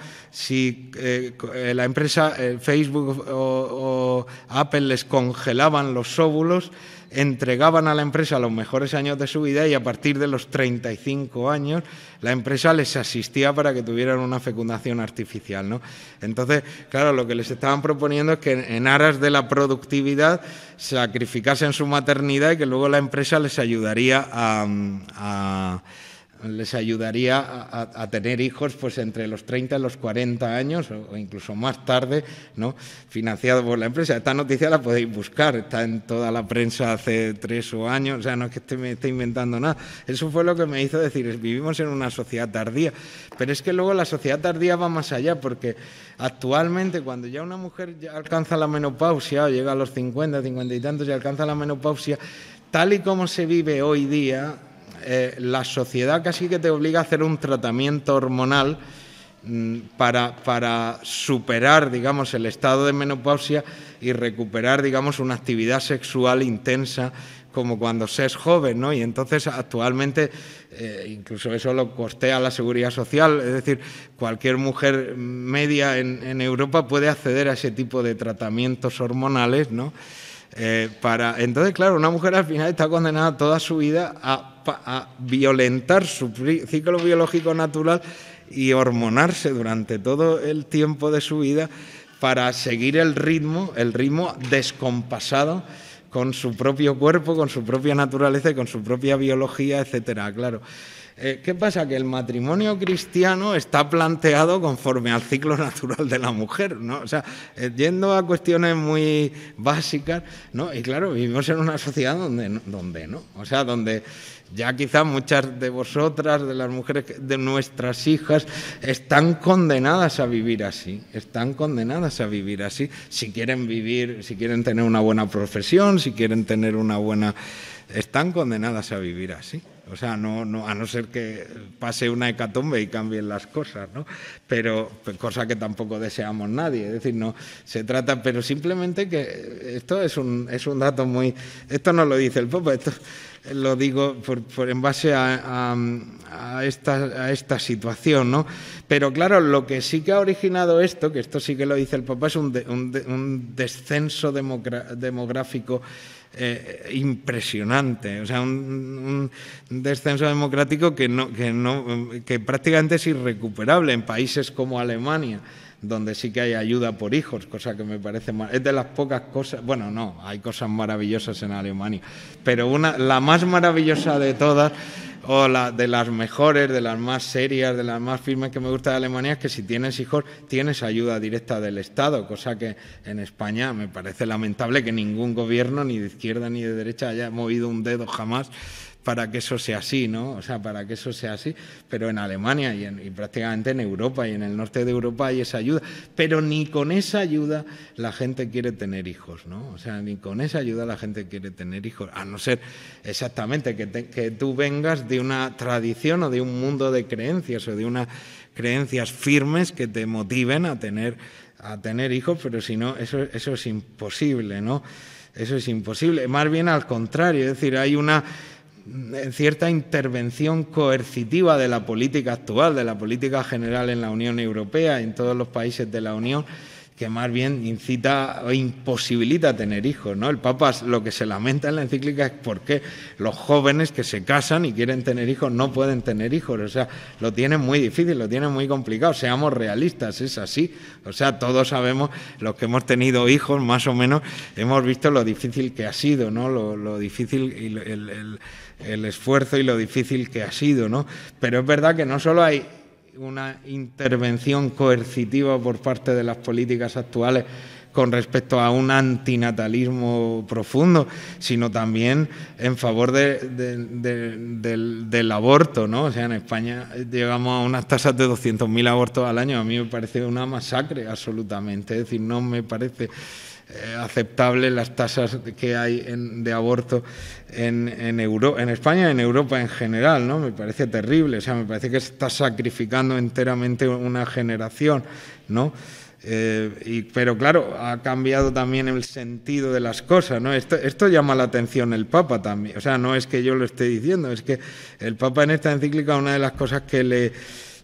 A: empresa Facebook o Apple les congelaban los óvulos, entregaban a la empresa los mejores años de su vida, y a partir de los 35 años la empresa les asistía para que tuvieran una fecundación artificial, ¿no? Entonces, claro, lo que les estaban proponiendo es que en aras de la productividad sacrificasen su maternidad, y que luego la empresa les ayudaría a tener hijos pues entre los 30 y los 40 años o incluso más tarde, ¿no?, financiado por la empresa. Esta noticia la podéis buscar, está en toda la prensa hace 3 años, o sea, no es que me esté inventando nada. Eso fue lo que me hizo decir, vivimos en una sociedad tardía. Pero es que luego la sociedad tardía va más allá, porque actualmente, cuando ya una mujer ya alcanza la menopausia, o llega a los 50, 50 y tantos, y alcanza la menopausia, tal y como se vive hoy día, la sociedad casi que te obliga a hacer un tratamiento hormonal para superar, digamos, el estado de menopausia y recuperar, digamos, una actividad sexual intensa como cuando se es joven, ¿no? Y entonces actualmente incluso eso lo costea la Seguridad Social, es decir, cualquier mujer media en Europa puede acceder a ese tipo de tratamientos hormonales, ¿no? Entonces, claro, una mujer al final está condenada toda su vida a violentar su ciclo biológico natural y hormonarse durante todo el tiempo de su vida para seguir el ritmo descompasado con su propio cuerpo, con su propia naturaleza y con su propia biología, etcétera. Claro. ¿Qué pasa? Que el matrimonio cristiano está planteado conforme al ciclo natural de la mujer, ¿no? O sea, yendo a cuestiones muy básicas, ¿no? Y claro, vivimos en una sociedad donde no, o sea, donde ya quizás muchas de vosotras, de las mujeres, de nuestras hijas, están condenadas a vivir así, si quieren tener una buena profesión, si quieren tener están condenadas a vivir así. O sea, a no ser que pase una hecatombe y cambien las cosas, ¿no? Pero cosa que tampoco deseamos nadie. Es decir, no se trata, pero simplemente que esto es un dato muy... Esto no lo dice el Papa, esto lo digo en base a esta situación, ¿no? Pero claro, lo que sí que ha originado esto, que esto sí que lo dice el Papa, es un descenso demográfico impresionante, o sea, un descenso democrático que prácticamente es irrecuperable en países como Alemania, donde sí que hay ayuda por hijos, cosa que me parece es de las pocas cosas, bueno, no, hay cosas maravillosas en Alemania, pero la más maravillosa de todas, o de las mejores, de las más serias, de las más firmes que me gusta de Alemania, es que si tienes hijos tienes ayuda directa del Estado, cosa que en España me parece lamentable que ningún gobierno, ni de izquierda ni de derecha, haya movido un dedo jamás para que eso sea así, ¿no? O sea, para que eso sea así, pero en Alemania y prácticamente en Europa y en el norte de Europa hay esa ayuda, pero ni con esa ayuda la gente quiere tener hijos, ¿no? O sea, ni con esa ayuda la gente quiere tener hijos, a no ser exactamente que tú vengas de una tradición o de un mundo de creencias o de unas creencias firmes que te motiven a tener hijos, pero si no, eso es imposible, ¿no? Eso es imposible, más bien al contrario, es decir, hay una cierta intervención coercitiva de la política actual, de la política general en la Unión Europea y en todos los países de la Unión, que más bien incita o imposibilita tener hijos, ¿no? El Papa lo que se lamenta en la encíclica es por qué los jóvenes que se casan y quieren tener hijos no pueden tener hijos, o sea, lo tienen muy difícil, lo tienen muy complicado, seamos realistas, es así, o sea, todos sabemos, los que hemos tenido hijos, más o menos, hemos visto lo difícil que ha sido, ¿no? Lo difícil y el esfuerzo y lo difícil que ha sido, ¿no? Pero es verdad que no solo hay una intervención coercitiva por parte de las políticas actuales con respecto a un antinatalismo profundo, sino también en favor del aborto, ¿no? O sea, en España llegamos a unas tasas de 200.000 abortos al año. A mí me parece una masacre absolutamente, es decir, no me parece aceptable las tasas que hay de aborto en España y en Europa en general, ¿no? Me parece terrible, o sea, me parece que se está sacrificando enteramente una generación, ¿no? Pero claro, ha cambiado también el sentido de las cosas, ¿no? Esto llama la atención el Papa también, o sea, no es que yo lo esté diciendo, es que el Papa en esta encíclica, una de las cosas que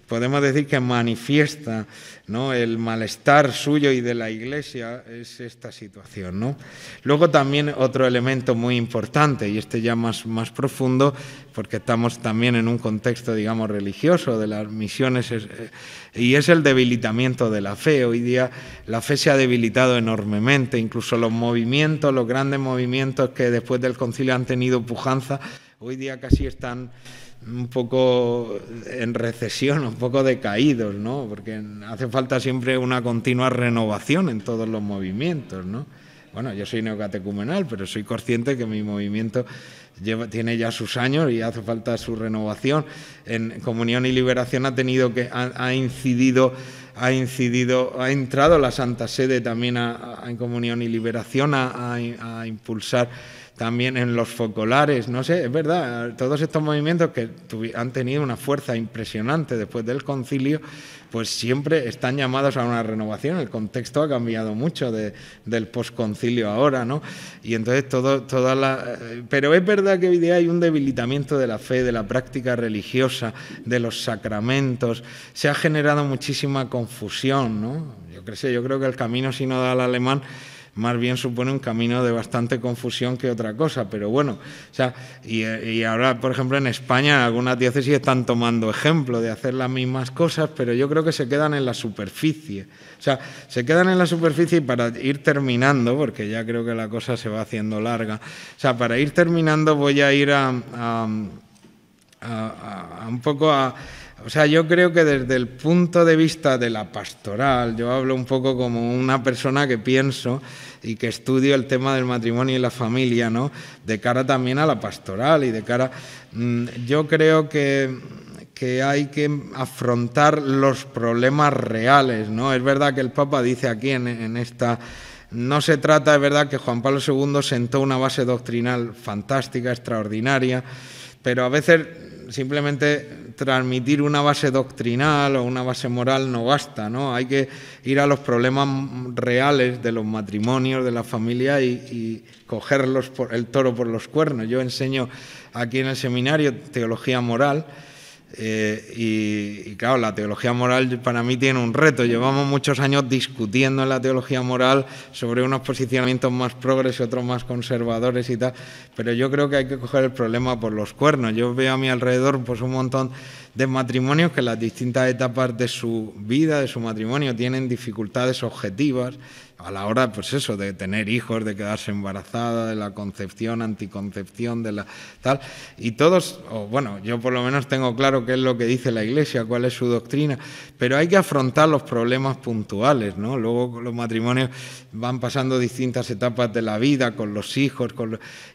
A: podemos decir que manifiesta, ¿no?, el malestar suyo y de la Iglesia es esta situación, ¿no? Luego también otro elemento muy importante, y este ya más profundo, porque estamos también en un contexto, digamos, religioso de las misiones, y es el debilitamiento de la fe. Hoy día la fe se ha debilitado enormemente, incluso los grandes movimientos que después del concilio han tenido pujanza, hoy día casi están un poco en recesión, un poco decaídos, ¿no? Porque hace falta siempre una continua renovación en todos los movimientos, ¿no? Bueno, yo soy neocatecumenal, pero soy consciente que mi movimiento tiene ya sus años y hace falta su renovación. En Comunión y Liberación ha entrado la Santa Sede también en Comunión y Liberación a impulsar también en los focolares, no sé, es verdad, todos estos movimientos que han tenido una fuerza impresionante después del concilio, pues siempre están llamados a una renovación. El contexto ha cambiado mucho del posconcilio ahora, ¿no? Y entonces pero es verdad que hoy día hay un debilitamiento de la fe, de la práctica religiosa, de los sacramentos. Se ha generado muchísima confusión, ¿no? Yo creo que el camino sinodal alemán más bien supone un camino de bastante confusión que otra cosa, pero bueno, o sea, y ahora, por ejemplo, en España algunas diócesis están tomando ejemplo de hacer las mismas cosas, pero yo creo que se quedan en la superficie, o sea, se quedan en la superficie. Y para ir terminando, porque ya creo que la cosa se va haciendo larga, o sea, para ir terminando voy a ir a un poco a... O sea, yo creo que desde el punto de vista de la pastoral, yo hablo un poco como una persona que pienso y que estudio el tema del matrimonio y la familia, ¿no? De cara también a la pastoral y de cara... Yo creo que hay que afrontar los problemas reales, ¿no? Es verdad que el Papa dice aquí en esta... No se trata, es verdad que Juan Pablo II sentó una base doctrinal fantástica, extraordinaria, pero a veces simplemente transmitir una base doctrinal o una base moral no basta, ¿no? Hay que ir a los problemas reales de los matrimonios, de la familia y cogerlos el toro por los cuernos. Yo enseño aquí en el seminario teología moral y claro, la teología moral para mí tiene un reto. Llevamos muchos años discutiendo en la teología moral sobre unos posicionamientos más progres y otros más conservadores y tal, pero yo creo que hay que coger el problema por los cuernos. Yo veo a mi alrededor pues un montón de matrimonios que en las distintas etapas de su vida, de su matrimonio, tienen dificultades objetivas a la hora, pues eso, de tener hijos, de quedarse embarazada, de la concepción, anticoncepción, de la tal, y todos, o bueno, yo por lo menos tengo claro qué es lo que dice la Iglesia, cuál es su doctrina, pero hay que afrontar los problemas puntuales, ¿no? Luego los matrimonios van pasando distintas etapas de la vida, con los hijos,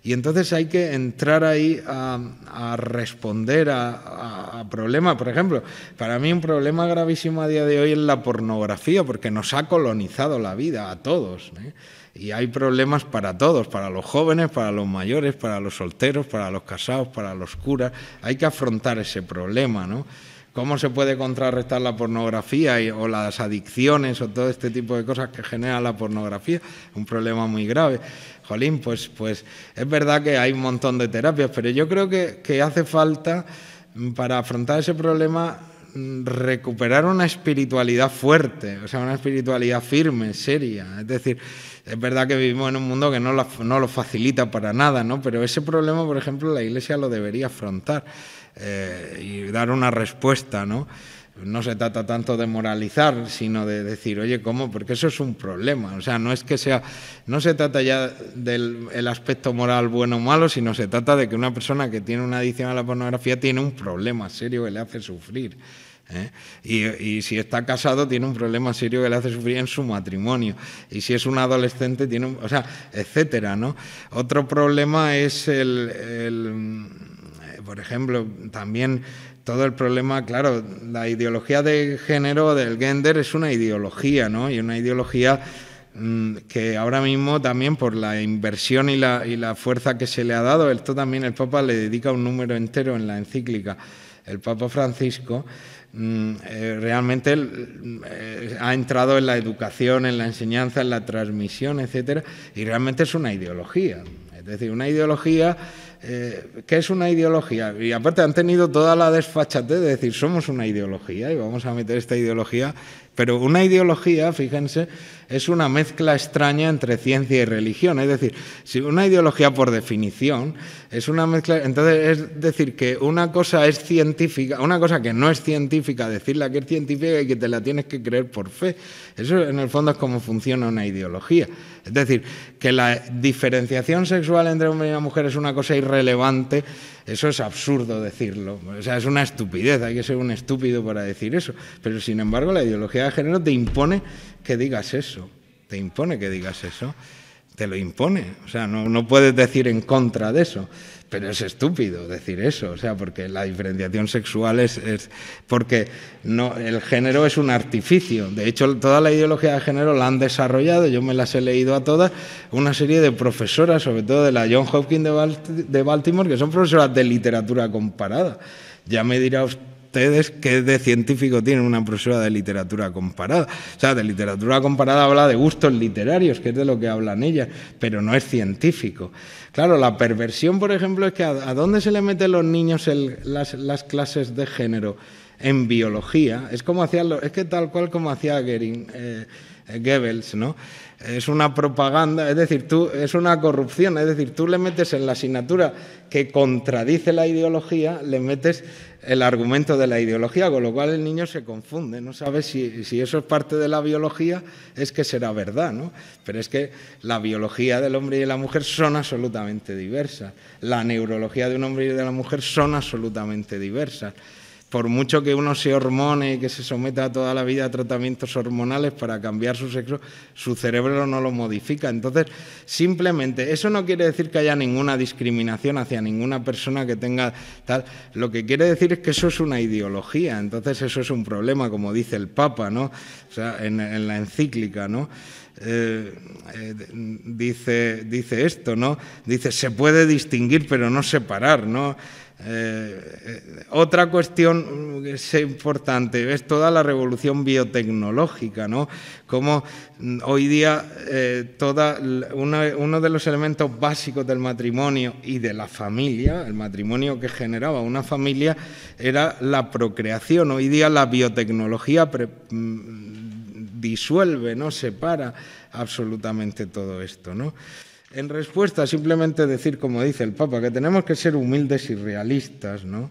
A: y entonces hay que entrar ahí a responder a problemas. Por ejemplo, para mí un problema gravísimo a día de hoy es la pornografía, porque nos ha colonizado la vida a todos, ¿eh? Y hay problemas para todos, para los jóvenes, para los mayores, para los solteros, para los casados, para los curas. Hay que afrontar ese problema, ¿no? ¿Cómo se puede contrarrestar la pornografía o las adicciones o todo este tipo de cosas que genera la pornografía? Un problema muy grave. Jolín, pues es verdad que hay un montón de terapias, pero yo creo que hace falta, para afrontar ese problema, recuperar una espiritualidad fuerte, o sea, una espiritualidad firme, seria. Es decir, es verdad que vivimos en un mundo que no lo facilita para nada, ¿no? Pero ese problema, por ejemplo, la Iglesia lo debería afrontar y dar una respuesta, ¿no? No se trata tanto de moralizar, sino de decir, oye, ¿cómo? Porque eso es un problema. O sea, no se trata ya del aspecto moral bueno o malo, sino se trata de que una persona que tiene una adicción a la pornografía tiene un problema serio que le hace sufrir, ¿eh? Y si está casado tiene un problema serio que le hace sufrir en su matrimonio, y si es un adolescente tiene o sea, etcétera, ¿no? Otro problema es por ejemplo, también todo el problema, claro, la ideología de género, del gender, es una ideología, ¿no? Y una ideología que ahora mismo también por la inversión y la fuerza que se le ha dado, esto también el Papa le dedica un número entero en la encíclica, el Papa Francisco, realmente ha entrado en la educación, en la enseñanza, en la transmisión, etcétera, y realmente es una ideología. Es decir, una ideología, ¿qué es una ideología? Y aparte han tenido toda la desfachatez de decir, somos una ideología y vamos a meter esta ideología, pero una ideología, fíjense, es una mezcla extraña entre ciencia y religión. Es decir, si una ideología por definición es una mezcla, entonces es decir que una cosa es científica, una cosa que no es científica, decirla que es científica y que te la tienes que creer por fe. Eso en el fondo es cómo funciona una ideología. Es decir, que la diferenciación sexual entre hombre y una mujer es una cosa irrelevante, eso es absurdo decirlo. O sea, es una estupidez, hay que ser un estúpido para decir eso. Pero, sin embargo, la ideología de género te impone que digas eso. Te impone que digas eso. te lo impone. O sea, no puedes decir en contra de eso. Pero es estúpido decir eso, o sea, porque la diferenciación sexual es porque no, el género es un artificio. De hecho, toda la ideología de género la han desarrollado, yo me las he leído a todas, una serie de profesoras, sobre todo de la Johns Hopkins de Baltimore, que son profesoras de literatura comparada. Ya me dirá ustedes qué de científico tiene una profesora de literatura comparada. O sea, de literatura comparada habla de gustos literarios, que es de lo que hablan ellas, pero no es científico. Claro, la perversión, por ejemplo, es que ¿a dónde se le meten los niños las clases de género? En biología. Es que tal cual como hacía Goebbels, ¿no? Es una propaganda, es decir, es una corrupción, es decir, tú le metes en la asignatura que contradice la ideología, le metes el argumento de la ideología, con lo cual el niño se confunde, no sabe si eso es parte de la biología, es que será verdad, ¿no? Pero es que la biología del hombre y de la mujer son absolutamente diversas, la neurología de un hombre y de la mujer son absolutamente diversas. Por mucho que uno se hormone y que se someta toda la vida a tratamientos hormonales para cambiar su sexo, su cerebro no lo modifica. Entonces, simplemente, eso no quiere decir que haya ninguna discriminación hacia ninguna persona que tenga tal. Lo que quiere decir es que eso es una ideología. Entonces, eso es un problema, como dice el Papa, ¿no? O sea, en la encíclica, ¿no? Dice esto, ¿no? Dice, se puede distinguir pero no separar, ¿no? Otra cuestión que es importante es toda la revolución biotecnológica, ¿no? Como hoy día uno de los elementos básicos del matrimonio y de la familia, el matrimonio que generaba una familia, era la procreación. Hoy día la biotecnología disuelve, ¿no? Separa absolutamente todo esto, ¿no? En respuesta, simplemente decir, como dice el Papa, que tenemos que ser humildes y realistas, ¿no?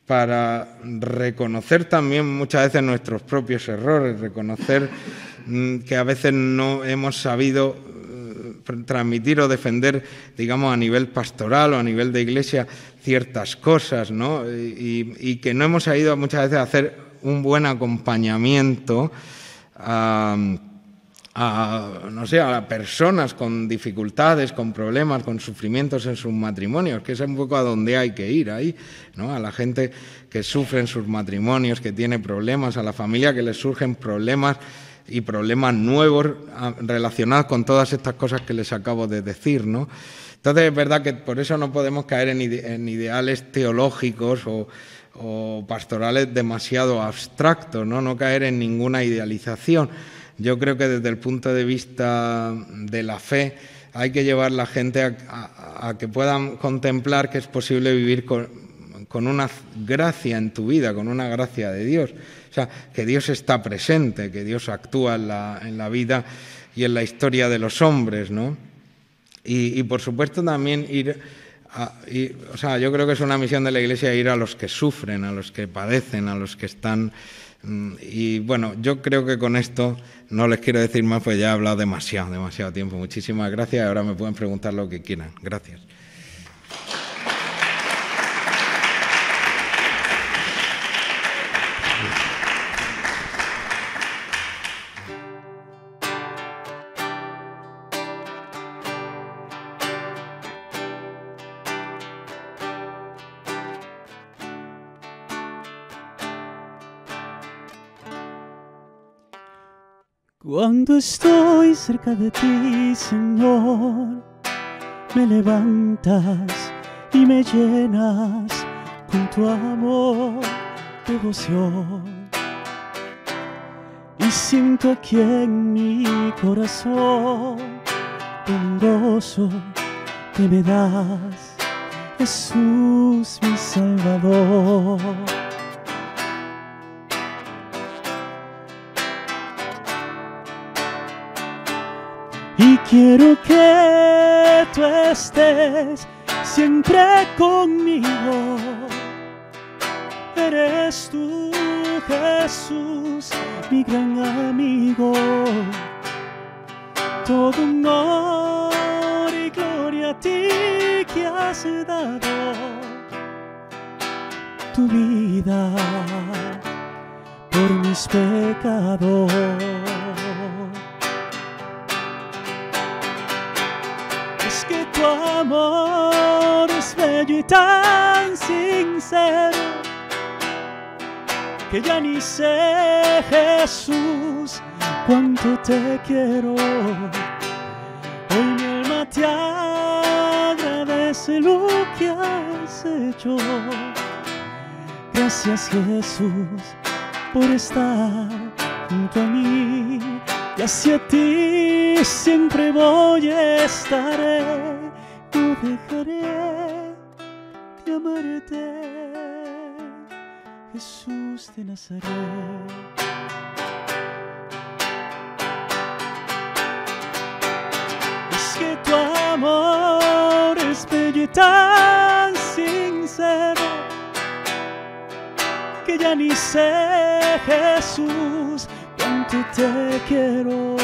A: Para reconocer también muchas veces nuestros propios errores, reconocer que a veces no hemos sabido transmitir o defender, digamos, a nivel pastoral o a nivel de iglesia ciertas cosas, ¿no? Y que no hemos sabido muchas veces a hacer un buen acompañamiento no sé, a personas con dificultades, con problemas, con sufrimientos en sus matrimonios, que es un poco a donde hay que ir ahí, ¿no? A la gente que sufre en sus matrimonios, que tiene problemas, a la familia que les surgen problemas y problemas nuevos relacionados con todas estas cosas que les acabo de decir, ¿no? Entonces es verdad que por eso no podemos caer en ideales teológicos o pastorales demasiado abstractos, ¿no? No caer en ninguna idealización. Yo creo que desde el punto de vista de la fe hay que llevar a la gente a que puedan contemplar que es posible vivir con una gracia en tu vida, con una gracia de Dios. O sea, que Dios está presente, que Dios actúa en la vida y en la historia de los hombres, ¿no? Y por supuesto también o sea, yo creo que es una misión de la Iglesia ir a los que sufren, a los que padecen, a los que están. Y bueno, yo creo que con esto no les quiero decir más, pues ya he hablado demasiado tiempo. Muchísimas gracias y ahora me pueden preguntar lo que quieran. Gracias.
B: Cuando estoy cerca de ti, Señor, me levantas y me llenas con tu amor, devoción. Y siento aquí en mi corazón un gozo que me das, Jesús mi Salvador. Y quiero que tú estés siempre conmigo. Eres tú, Jesús, mi gran amigo. Todo honor y gloria a ti que has dado tu vida por mis pecados. tu amor es bello y tan sincero que ya ni sé, Jesús, cuánto te quiero. Hoy mi alma te agradece lo que has hecho. Gracias, Jesús, por estar junto a mí, y hacia ti siempre voy a estar. No dejaré de amarte, Jesús de Nazaret. Es que tu amor es bello y tan sincero que ya ni sé, Jesús, cuánto te quiero.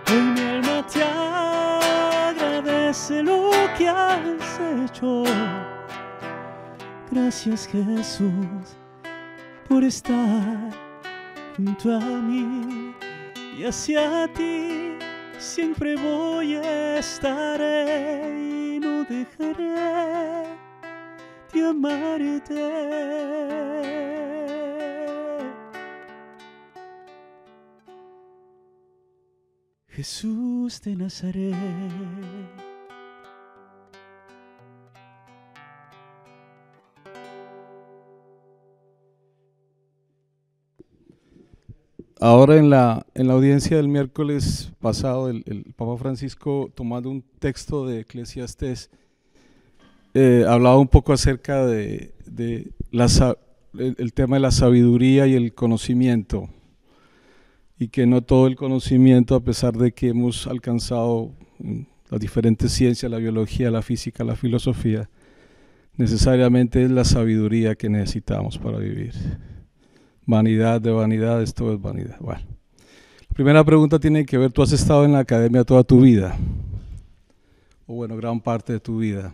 B: Hoy mi alma te agradece lo que has hecho. Gracias, Jesús, por estar junto a mí, y hacia ti siempre voy a estar, y no dejaré de amarte. Jesús de Nazaret.
C: Ahora en la audiencia del miércoles pasado, el Papa Francisco, tomando un texto de Eclesiastés, hablaba un poco acerca de el tema de la sabiduría y el conocimiento, y que no todo el conocimiento, a pesar de que hemos alcanzado las diferentes ciencias, la biología, la física, la filosofía, necesariamente es la sabiduría que necesitamos para vivir. Vanidad de vanidades, todo es vanidad. Bueno, la primera pregunta tiene que ver, tú has estado en la academia toda tu vida, o bueno, gran parte de tu vida.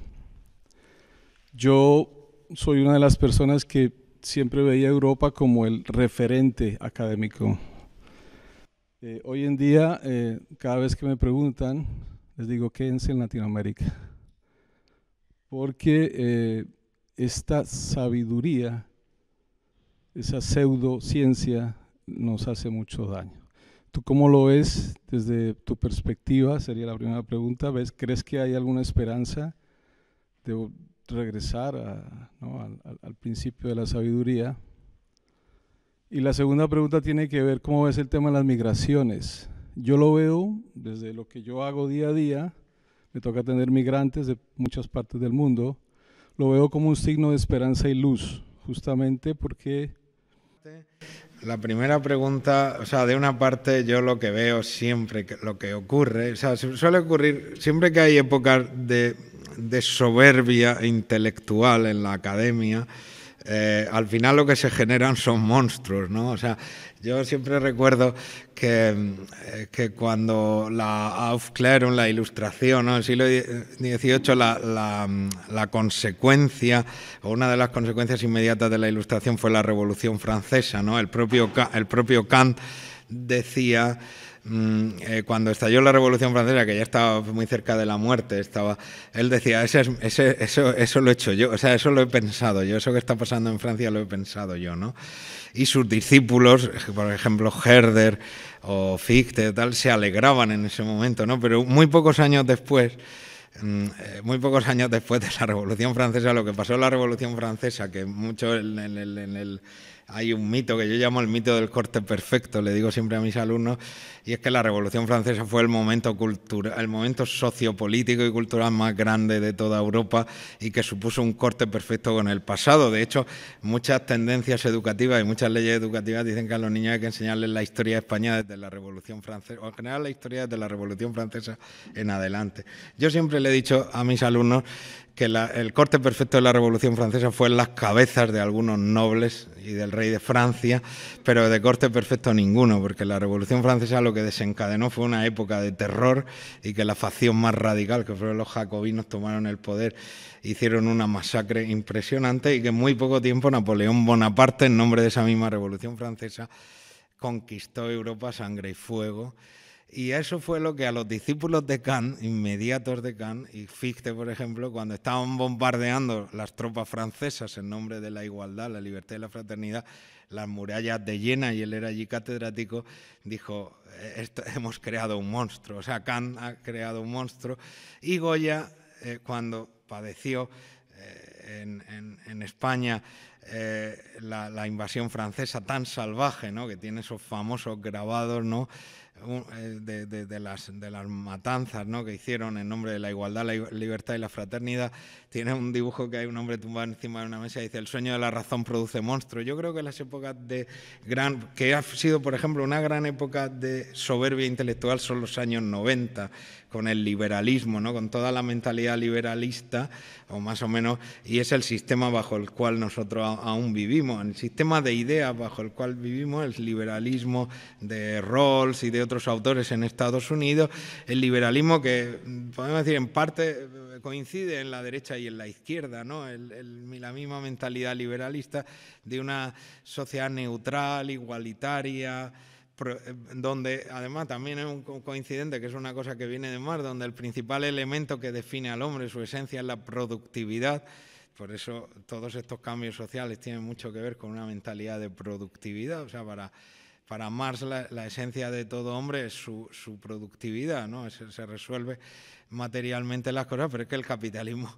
C: Yo soy una de las personas que siempre veía a Europa como el referente académico. Hoy en día, cada vez que me preguntan, les digo, quédense en Latinoamérica, porque esta sabiduría, esa pseudociencia nos hace mucho daño. ¿Tú cómo lo ves desde tu perspectiva? Sería la primera pregunta. ¿Crees que hay alguna esperanza de regresar al principio de la sabiduría? Y la segunda pregunta tiene que ver cómo ves el tema de las migraciones. Yo lo veo desde lo que yo hago día a día, me toca atender migrantes de muchas partes del mundo, lo veo como un signo de esperanza y luz, justamente porque...
A: La primera pregunta, o sea, de una parte yo lo que veo siempre, lo que ocurre, o sea, suele ocurrir siempre que hay épocas de soberbia intelectual en la academia, al final lo que se generan son monstruos, ¿no? O sea, yo siempre recuerdo que cuando la Aufklärung, la Ilustración, ¿no? El siglo XVIII, la consecuencia, o una de las consecuencias inmediatas de la Ilustración fue la Revolución Francesa, ¿no? El propio Kant decía, cuando estalló la Revolución Francesa, que ya estaba muy cerca de la muerte, él decía, eso lo he hecho yo, o sea, eso lo he pensado yo, eso que está pasando en Francia lo he pensado yo, ¿no? Y sus discípulos, por ejemplo Herder o Fichte, tal, se alegraban en ese momento, ¿no? Pero muy pocos años después de la Revolución Francesa, lo que pasó en la Revolución Francesa, que mucho hay un mito que yo llamo el mito del corte perfecto, le digo siempre a mis alumnos, y es que la Revolución Francesa fue el momento sociopolítico y cultural más grande de toda Europa y que supuso un corte perfecto con el pasado. De hecho, muchas tendencias educativas y muchas leyes educativas dicen que a los niños hay que enseñarles la historia de España desde la Revolución Francesa, o en general la historia desde la Revolución Francesa en adelante. Yo siempre le he dicho a mis alumnos que el corte perfecto de la Revolución Francesa fue en las cabezas de algunos nobles y del rey de Francia, pero de corte perfecto ninguno, porque la Revolución Francesa lo que desencadenó fue una época de terror y que la facción más radical, que fueron los jacobinos, tomaron el poder, hicieron una masacre impresionante y que en muy poco tiempo Napoleón Bonaparte, en nombre de esa misma Revolución Francesa, conquistó Europa a sangre y fuego. Y eso fue lo que a los discípulos de Kant, inmediatos de Kant, y Fichte, por ejemplo, cuando estaban bombardeando las tropas francesas en nombre de la igualdad, la libertad y la fraternidad, las murallas de Jena, y él era allí catedrático, dijo, hemos creado un monstruo. O sea, Kant ha creado un monstruo. Y Goya, cuando padeció en España la invasión francesa tan salvaje, ¿no?, que tiene esos famosos grabados, ¿no?, de las matanzas, ¿no?, que hicieron en nombre de la igualdad, la libertad y la fraternidad. Tiene un dibujo que hay un hombre tumbado encima de una mesa y dice: el sueño de la razón produce monstruos. Yo creo que las épocas que ha sido, por ejemplo, una gran época de soberbia intelectual son los años 90, con el liberalismo, ¿no?, con toda la mentalidad liberalista, o más o menos, y es el sistema bajo el cual nosotros aún vivimos. El sistema de ideas bajo el cual vivimos, el liberalismo de Rawls y de otros autores en Estados Unidos, el liberalismo que, podemos decir, en parte coincide en la derecha y en la izquierda, ¿no?, la misma mentalidad liberalista de una sociedad neutral, igualitaria, donde además también es un coincidente, que es una cosa que viene de Marx, donde el principal elemento que define al hombre, su esencia, es la productividad. Por eso todos estos cambios sociales tienen mucho que ver con una mentalidad de productividad. O sea, para Marx la esencia de todo hombre es su productividad, ¿no? Se resuelve materialmente las cosas, pero es que el capitalismo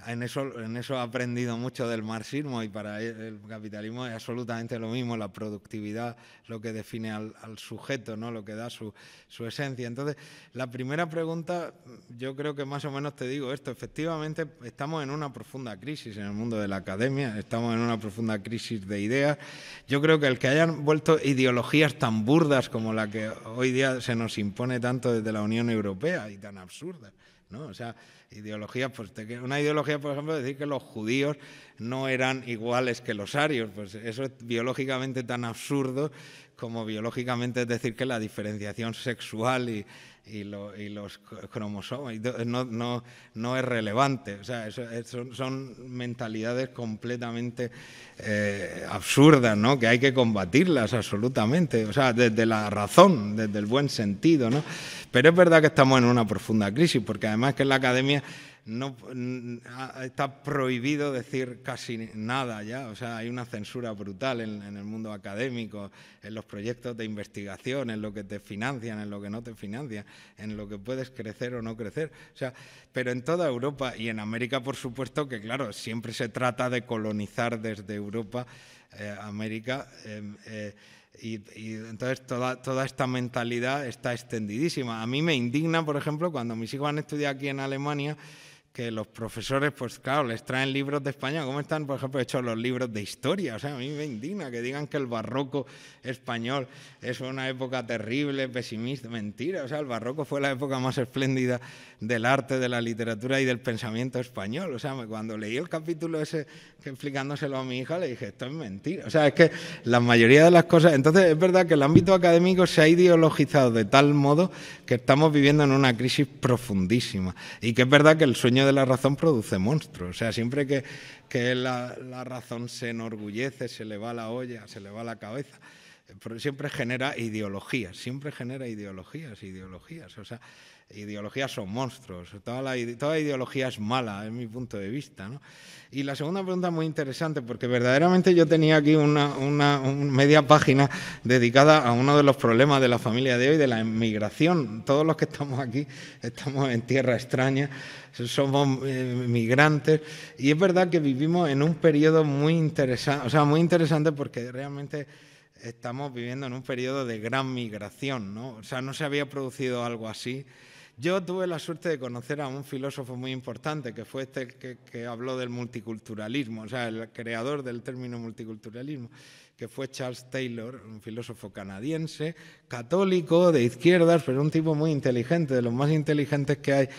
A: en eso ha aprendido mucho del marxismo, y para el capitalismo es absolutamente lo mismo, la productividad lo que define al sujeto, ¿no?, lo que da su esencia. Entonces, la primera pregunta, yo creo que más o menos te digo esto: efectivamente estamos en una profunda crisis en el mundo de la academia, estamos en una profunda crisis de ideas. Yo creo que el que hayan vuelto ideologías tan burdas como la que hoy día se nos impone tanto desde la Unión Europea, y tan absurdas, ¿no? O sea, ideologías, pues una ideología, por ejemplo, decir que los judíos no eran iguales que los arios, pues eso es biológicamente tan absurdo como biológicamente es decir que la diferenciación sexual y los cromosomas no es relevante. O sea, son mentalidades completamente absurdas, ¿no?, que hay que combatirlas absolutamente. O sea, desde la razón, desde el buen sentido, ¿no? Pero es verdad que estamos en una profunda crisis, porque además que en la academia está prohibido decir casi nada ya. O sea, hay una censura brutal en el mundo académico, en los proyectos de investigación, en lo que te financian, en lo que no te financian, en lo que puedes crecer o no crecer. O sea, pero en toda Europa y en América, por supuesto, que claro, siempre se trata de colonizar desde Europa América. Y entonces toda esta mentalidad está extendidísima. A mí me indigna, por ejemplo, cuando mis hijos han estudiado aquí en Alemania, que los profesores, pues claro, les traen libros de España. ¿Cómo están, por ejemplo, hechos los libros de historia? O sea, a mí me indigna que digan que el barroco español es una época terrible, pesimista. Mentira, o sea, el barroco fue la época más espléndida del arte, de la literatura y del pensamiento español. O sea, cuando leí el capítulo ese explicándoselo a mi hija, le dije, esto es mentira. O sea, es que la mayoría de las cosas... Entonces, es verdad que el ámbito académico se ha ideologizado de tal modo que estamos viviendo en una crisis profundísima. Y que es verdad que el sueño de la razón produce monstruos. O sea, siempre que la razón se enorgullece, se le va la olla, se le va la cabeza, siempre genera ideologías, o sea, ideologías son monstruos, toda ideología es mala, es mi punto de vista, ¿no? Y la segunda pregunta es muy interesante, porque verdaderamente yo tenía aquí una media página dedicada a uno de los problemas de la familia de hoy, de la inmigración. Todos los que estamos aquí estamos en tierra extraña, somos migrantes, y es verdad que vivimos en un periodo muy interesante, o sea, muy interesante, porque realmente estamos viviendo en un periodo de gran migración, ¿no? O sea, no se había producido algo así. Yo tuve la suerte de conocer a un filósofo muy importante, que fue este que habló del multiculturalismo, o sea, el creador del término multiculturalismo, que fue Charles Taylor, un filósofo canadiense, católico, de izquierdas, pero un tipo muy inteligente, de los más inteligentes que hay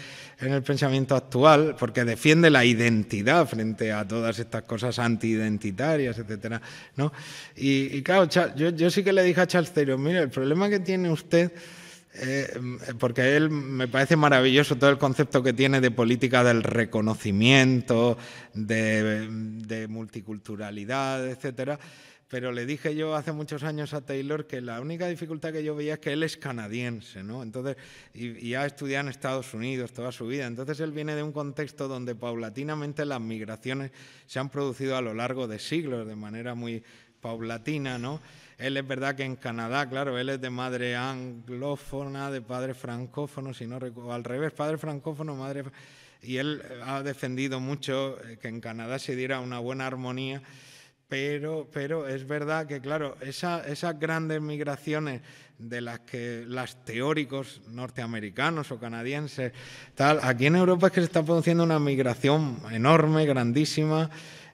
A: en el pensamiento actual, porque defiende la identidad frente a todas estas cosas antiidentitarias, etcétera, ¿no? Y claro, yo sí que le dije a Charles Taylor, mire, el problema que tiene usted... porque a él me parece maravilloso todo el concepto que tiene de política del reconocimiento, de multiculturalidad, etcétera. pero le dije yo hace muchos años a Taylor que la única dificultad que yo veía es que él es canadiense, ¿no? Entonces, y ha estudiado en Estados Unidos toda su vida. Entonces él viene de un contexto donde paulatinamente las migraciones se han producido a lo largo de siglos, de manera muy paulatina, ¿no? Él es verdad que en Canadá, claro, él es de madre anglófona, de padre francófono, si no recuerdo, al revés, padre francófono, madre... Y él ha defendido mucho que en Canadá se diera una buena armonía, pero es verdad que, claro, esas grandes migraciones de las que los teóricos norteamericanos o canadienses, tal, aquí en Europa es que se está produciendo una migración enorme, grandísima,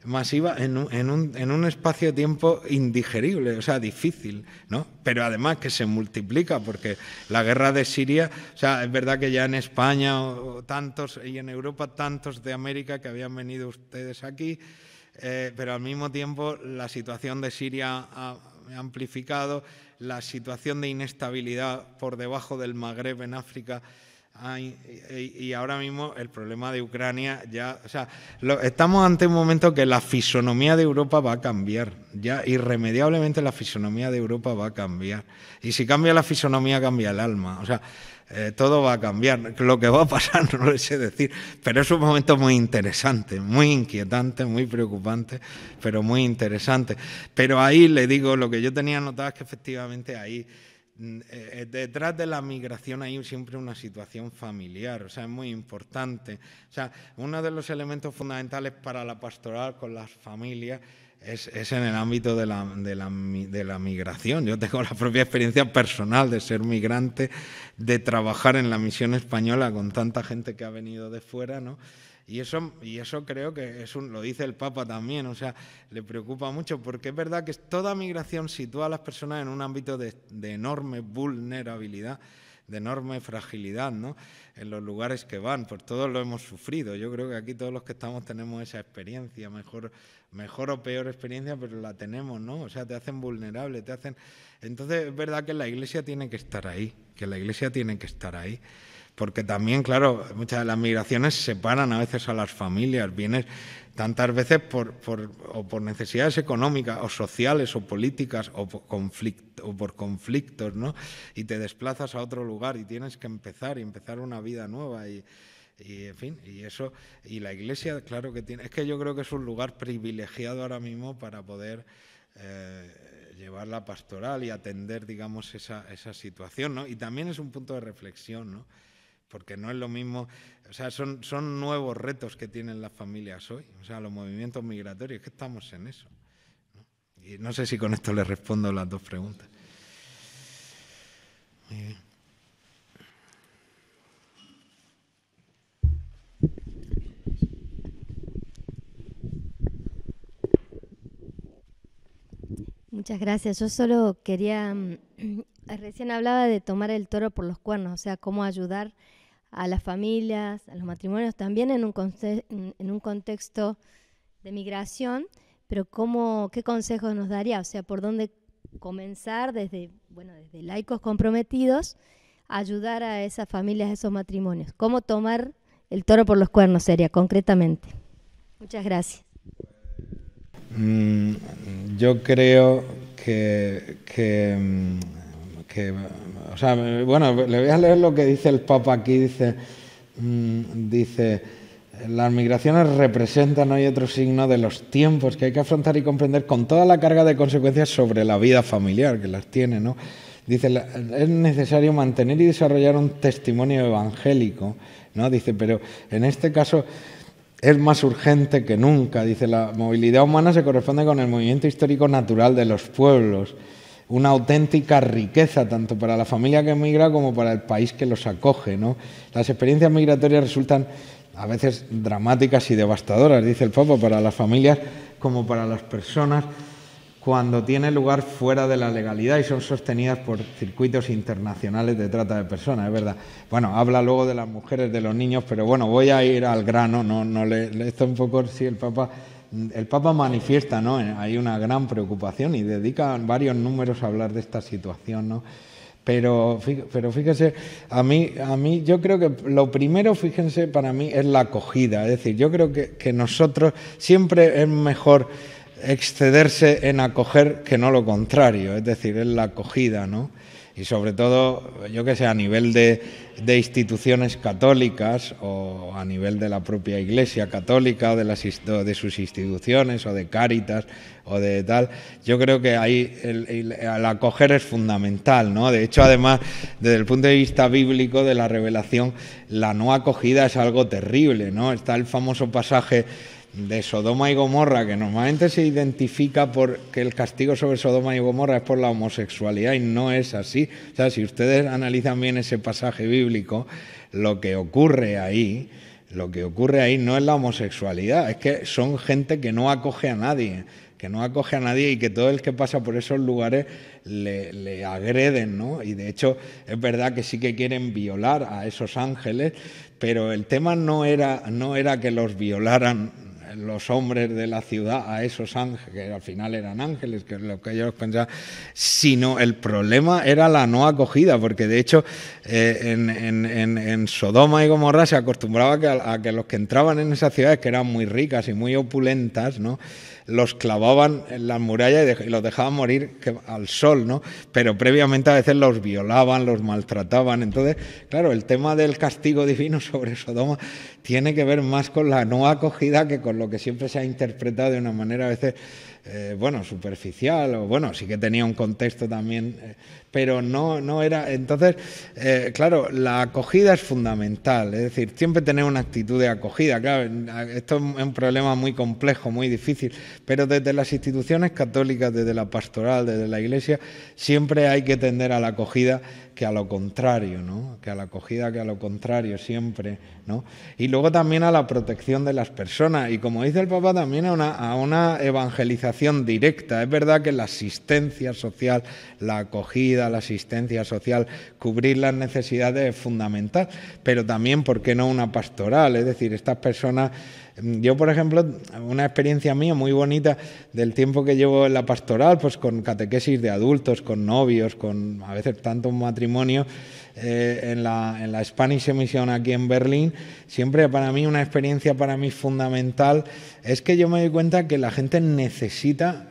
A: masiva, en un espacio de tiempo indigerible, o sea, difícil, ¿no? Pero además que se multiplica, porque la guerra de Siria, o sea, es verdad que ya en España o tantos, y en Europa tantos de América que habían venido ustedes aquí, pero al mismo tiempo la situación de Siria ha amplificado, la situación de inestabilidad por debajo del Magreb en África, y ahora mismo el problema de Ucrania ya, o sea, estamos ante un momento que la fisonomía de Europa va a cambiar, ya irremediablemente la fisonomía de Europa va a cambiar, y si cambia la fisonomía cambia el alma, o sea, todo va a cambiar. Lo que va a pasar no lo sé decir, pero es un momento muy interesante, muy inquietante, muy preocupante, pero muy interesante. Pero ahí le digo, lo que yo tenía notado es que efectivamente ahí, detrás de la migración hay siempre una situación familiar, o sea, es muy importante. O sea, uno de los elementos fundamentales para la pastoral con las familias es en el ámbito de la migración. Yo tengo la propia experiencia personal de ser migrante, de trabajar en la misión española con tanta gente que ha venido de fuera, ¿no? Y eso creo que lo dice el Papa también, o sea, le preocupa mucho, porque es verdad que toda migración sitúa a las personas en un ámbito de enorme vulnerabilidad, de enorme fragilidad, ¿no? En los lugares que van, pues todos lo hemos sufrido. Yo creo que aquí todos los que estamos tenemos esa experiencia, mejor o peor experiencia, pero la tenemos, ¿no? O sea, te hacen vulnerable, te hacen... Entonces es verdad que la Iglesia tiene que estar ahí, porque también, claro, muchas de las migraciones separan a veces a las familias, vienes tantas veces por necesidades económicas o sociales o políticas o por conflictos, ¿no? Y te desplazas a otro lugar y tienes que empezar una vida nueva y en fin, y eso, y la Iglesia, claro que tiene, es que yo creo que es un lugar privilegiado ahora mismo para poder llevar la pastoral y atender, digamos, esa situación, ¿no? Y también es un punto de reflexión, ¿no? Porque no es lo mismo, o sea, son nuevos retos que tienen las familias hoy, o sea, los movimientos migratorios, que estamos en eso, ¿no? Y no sé si con esto les respondo las dos preguntas. Muy bien.
D: Muchas gracias. Yo solo quería, recién hablaba de tomar el toro por los cuernos, o sea, cómo ayudar a las familias, a los matrimonios, también en un contexto de migración, pero ¿qué consejos nos daría? O sea, ¿por dónde comenzar desde laicos comprometidos a ayudar a esas familias, a esos matrimonios? ¿Cómo tomar el toro por los cuernos sería concretamente? Muchas gracias.
A: Yo creo que o sea, bueno, le voy a leer lo que dice el Papa aquí, dice, las migraciones representan hoy otro signo de los tiempos que hay que afrontar y comprender con toda la carga de consecuencias sobre la vida familiar, que las tiene, ¿no? Dice, es necesario mantener y desarrollar un testimonio evangélico, ¿no? Dice, pero en este caso es más urgente que nunca. Dice, la movilidad humana se corresponde con el movimiento histórico natural de los pueblos, una auténtica riqueza tanto para la familia que emigra como para el país que los acoge, ¿no? Las experiencias migratorias resultan a veces dramáticas y devastadoras, dice el Papa, para las familias como para las personas cuando tienen lugar fuera de la legalidad y son sostenidas por circuitos internacionales de trata de personas, es verdad. Bueno, habla luego de las mujeres, de los niños, pero bueno, voy a ir al grano, esto un poco, sí, el Papa manifiesta, ¿no? Hay una gran preocupación y dedica varios números a hablar de esta situación, ¿no? Pero fíjese, a mí yo creo que lo primero, fíjense, para mí es la acogida. Es decir, yo creo que nosotros siempre es mejor excederse en acoger que no lo contrario, es decir, es la acogida, ¿no? Y sobre todo, yo que sé, a nivel de instituciones católicas o a nivel de la propia Iglesia católica o de sus instituciones o de Cáritas o de tal, yo creo que ahí el acoger es fundamental, ¿no? De hecho, además, desde el punto de vista bíblico de la revelación, la no acogida es algo terrible, ¿no? Está el famoso pasaje de Sodoma y Gomorra, que normalmente se identifica por que el castigo sobre Sodoma y Gomorra es por la homosexualidad, y no es así. O sea, si ustedes analizan bien ese pasaje bíblico, lo que ocurre ahí no es la homosexualidad, es que son gente que no acoge a nadie, y que todo el que pasa por esos lugares le agreden, ¿no? Y de hecho es verdad que sí que quieren violar a esos ángeles, pero el tema no era que los violaran los hombres de la ciudad a esos ángeles, que al final eran ángeles, que es lo que ellos pensaban, sino el problema era la no acogida, porque de hecho en Sodoma y Gomorra se acostumbraba a que los que entraban en esas ciudades, que eran muy ricas y muy opulentas, ¿no?, los clavaban en las murallas y los dejaban morir al sol, ¿no? Pero previamente a veces los violaban, los maltrataban. Entonces, claro, el tema del castigo divino sobre Sodoma tiene que ver más con la no acogida que con lo que siempre se ha interpretado de una manera a veces, superficial, o bueno, sí que tenía un contexto también, pero no era. Entonces, claro, la acogida es fundamental, es decir, siempre tener una actitud de acogida. Claro, esto es un problema muy complejo, muy difícil, pero desde las instituciones católicas, desde la pastoral, desde la Iglesia, siempre hay que tender a la acogida que a lo contrario, ¿no? Que a la acogida que a lo contrario siempre, ¿no? Y luego también a la protección de las personas, y como dice el Papa, también a una evangelización directa. Es verdad que la asistencia social, la acogida, la asistencia social, cubrir las necesidades es fundamental, pero también, ¿por qué no una pastoral? Es decir, estas personas... Yo, por ejemplo, una experiencia mía muy bonita del tiempo que llevo en la pastoral, pues con catequesis de adultos, con novios, con a veces tantos matrimonios, en la Spanish Mission aquí en Berlín, siempre para mí una experiencia fundamental es que yo me doy cuenta que la gente necesita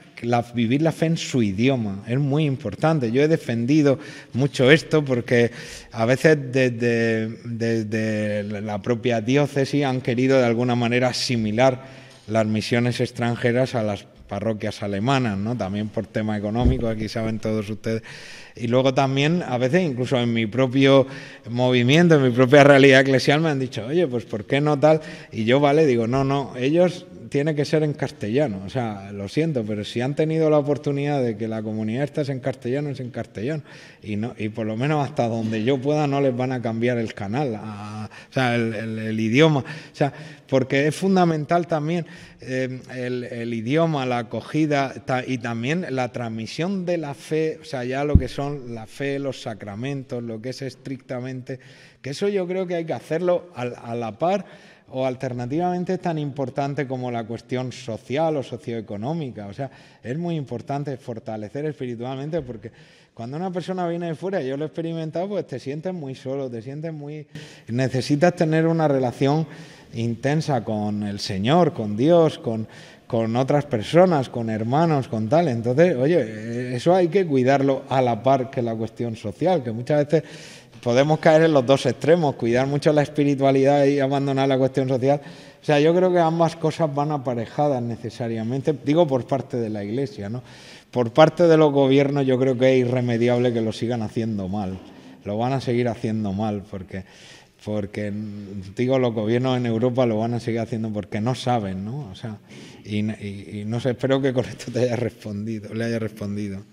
A: vivir la fe en su idioma, es muy importante. Yo he defendido mucho esto porque a veces desde la propia diócesis han querido de alguna manera asimilar las misiones extranjeras a las parroquias alemanas, ¿no? También por tema económico, aquí saben todos ustedes. Y luego también, a veces, incluso en mi propio movimiento, en mi propia realidad eclesial, me han dicho, oye, pues ¿por qué no tal? Y yo, digo, no, ellos tiene que ser en castellano. O sea, lo siento, pero si han tenido la oportunidad de que la comunidad esta es en castellano, es en castellano. Y por lo menos hasta donde yo pueda no les van a cambiar el canal, o sea, el idioma. O sea, porque es fundamental también el idioma, la acogida y también la transmisión de la fe, o sea, ya lo que son la fe, los sacramentos, lo que es estrictamente, que eso yo creo que hay que hacerlo a la par o alternativamente es tan importante como la cuestión social o socioeconómica. O sea, es muy importante fortalecer espiritualmente porque cuando una persona viene de fuera, yo lo he experimentado, pues te sientes muy solo, necesitas tener una relación intensa con el Señor, con Dios, con otras personas, con hermanos, con tal. Entonces, oye, eso hay que cuidarlo a la par que la cuestión social, que muchas veces podemos caer en los dos extremos, cuidar mucho la espiritualidad y abandonar la cuestión social. O sea, yo creo que ambas cosas van aparejadas necesariamente, digo por parte de la Iglesia, ¿no? Por parte de los gobiernos yo creo que es irremediable que lo sigan haciendo mal, lo van a seguir haciendo mal porque digo, los gobiernos en Europa lo van a seguir haciendo porque no saben, ¿no? O sea, y no sé, espero que con esto le haya respondido.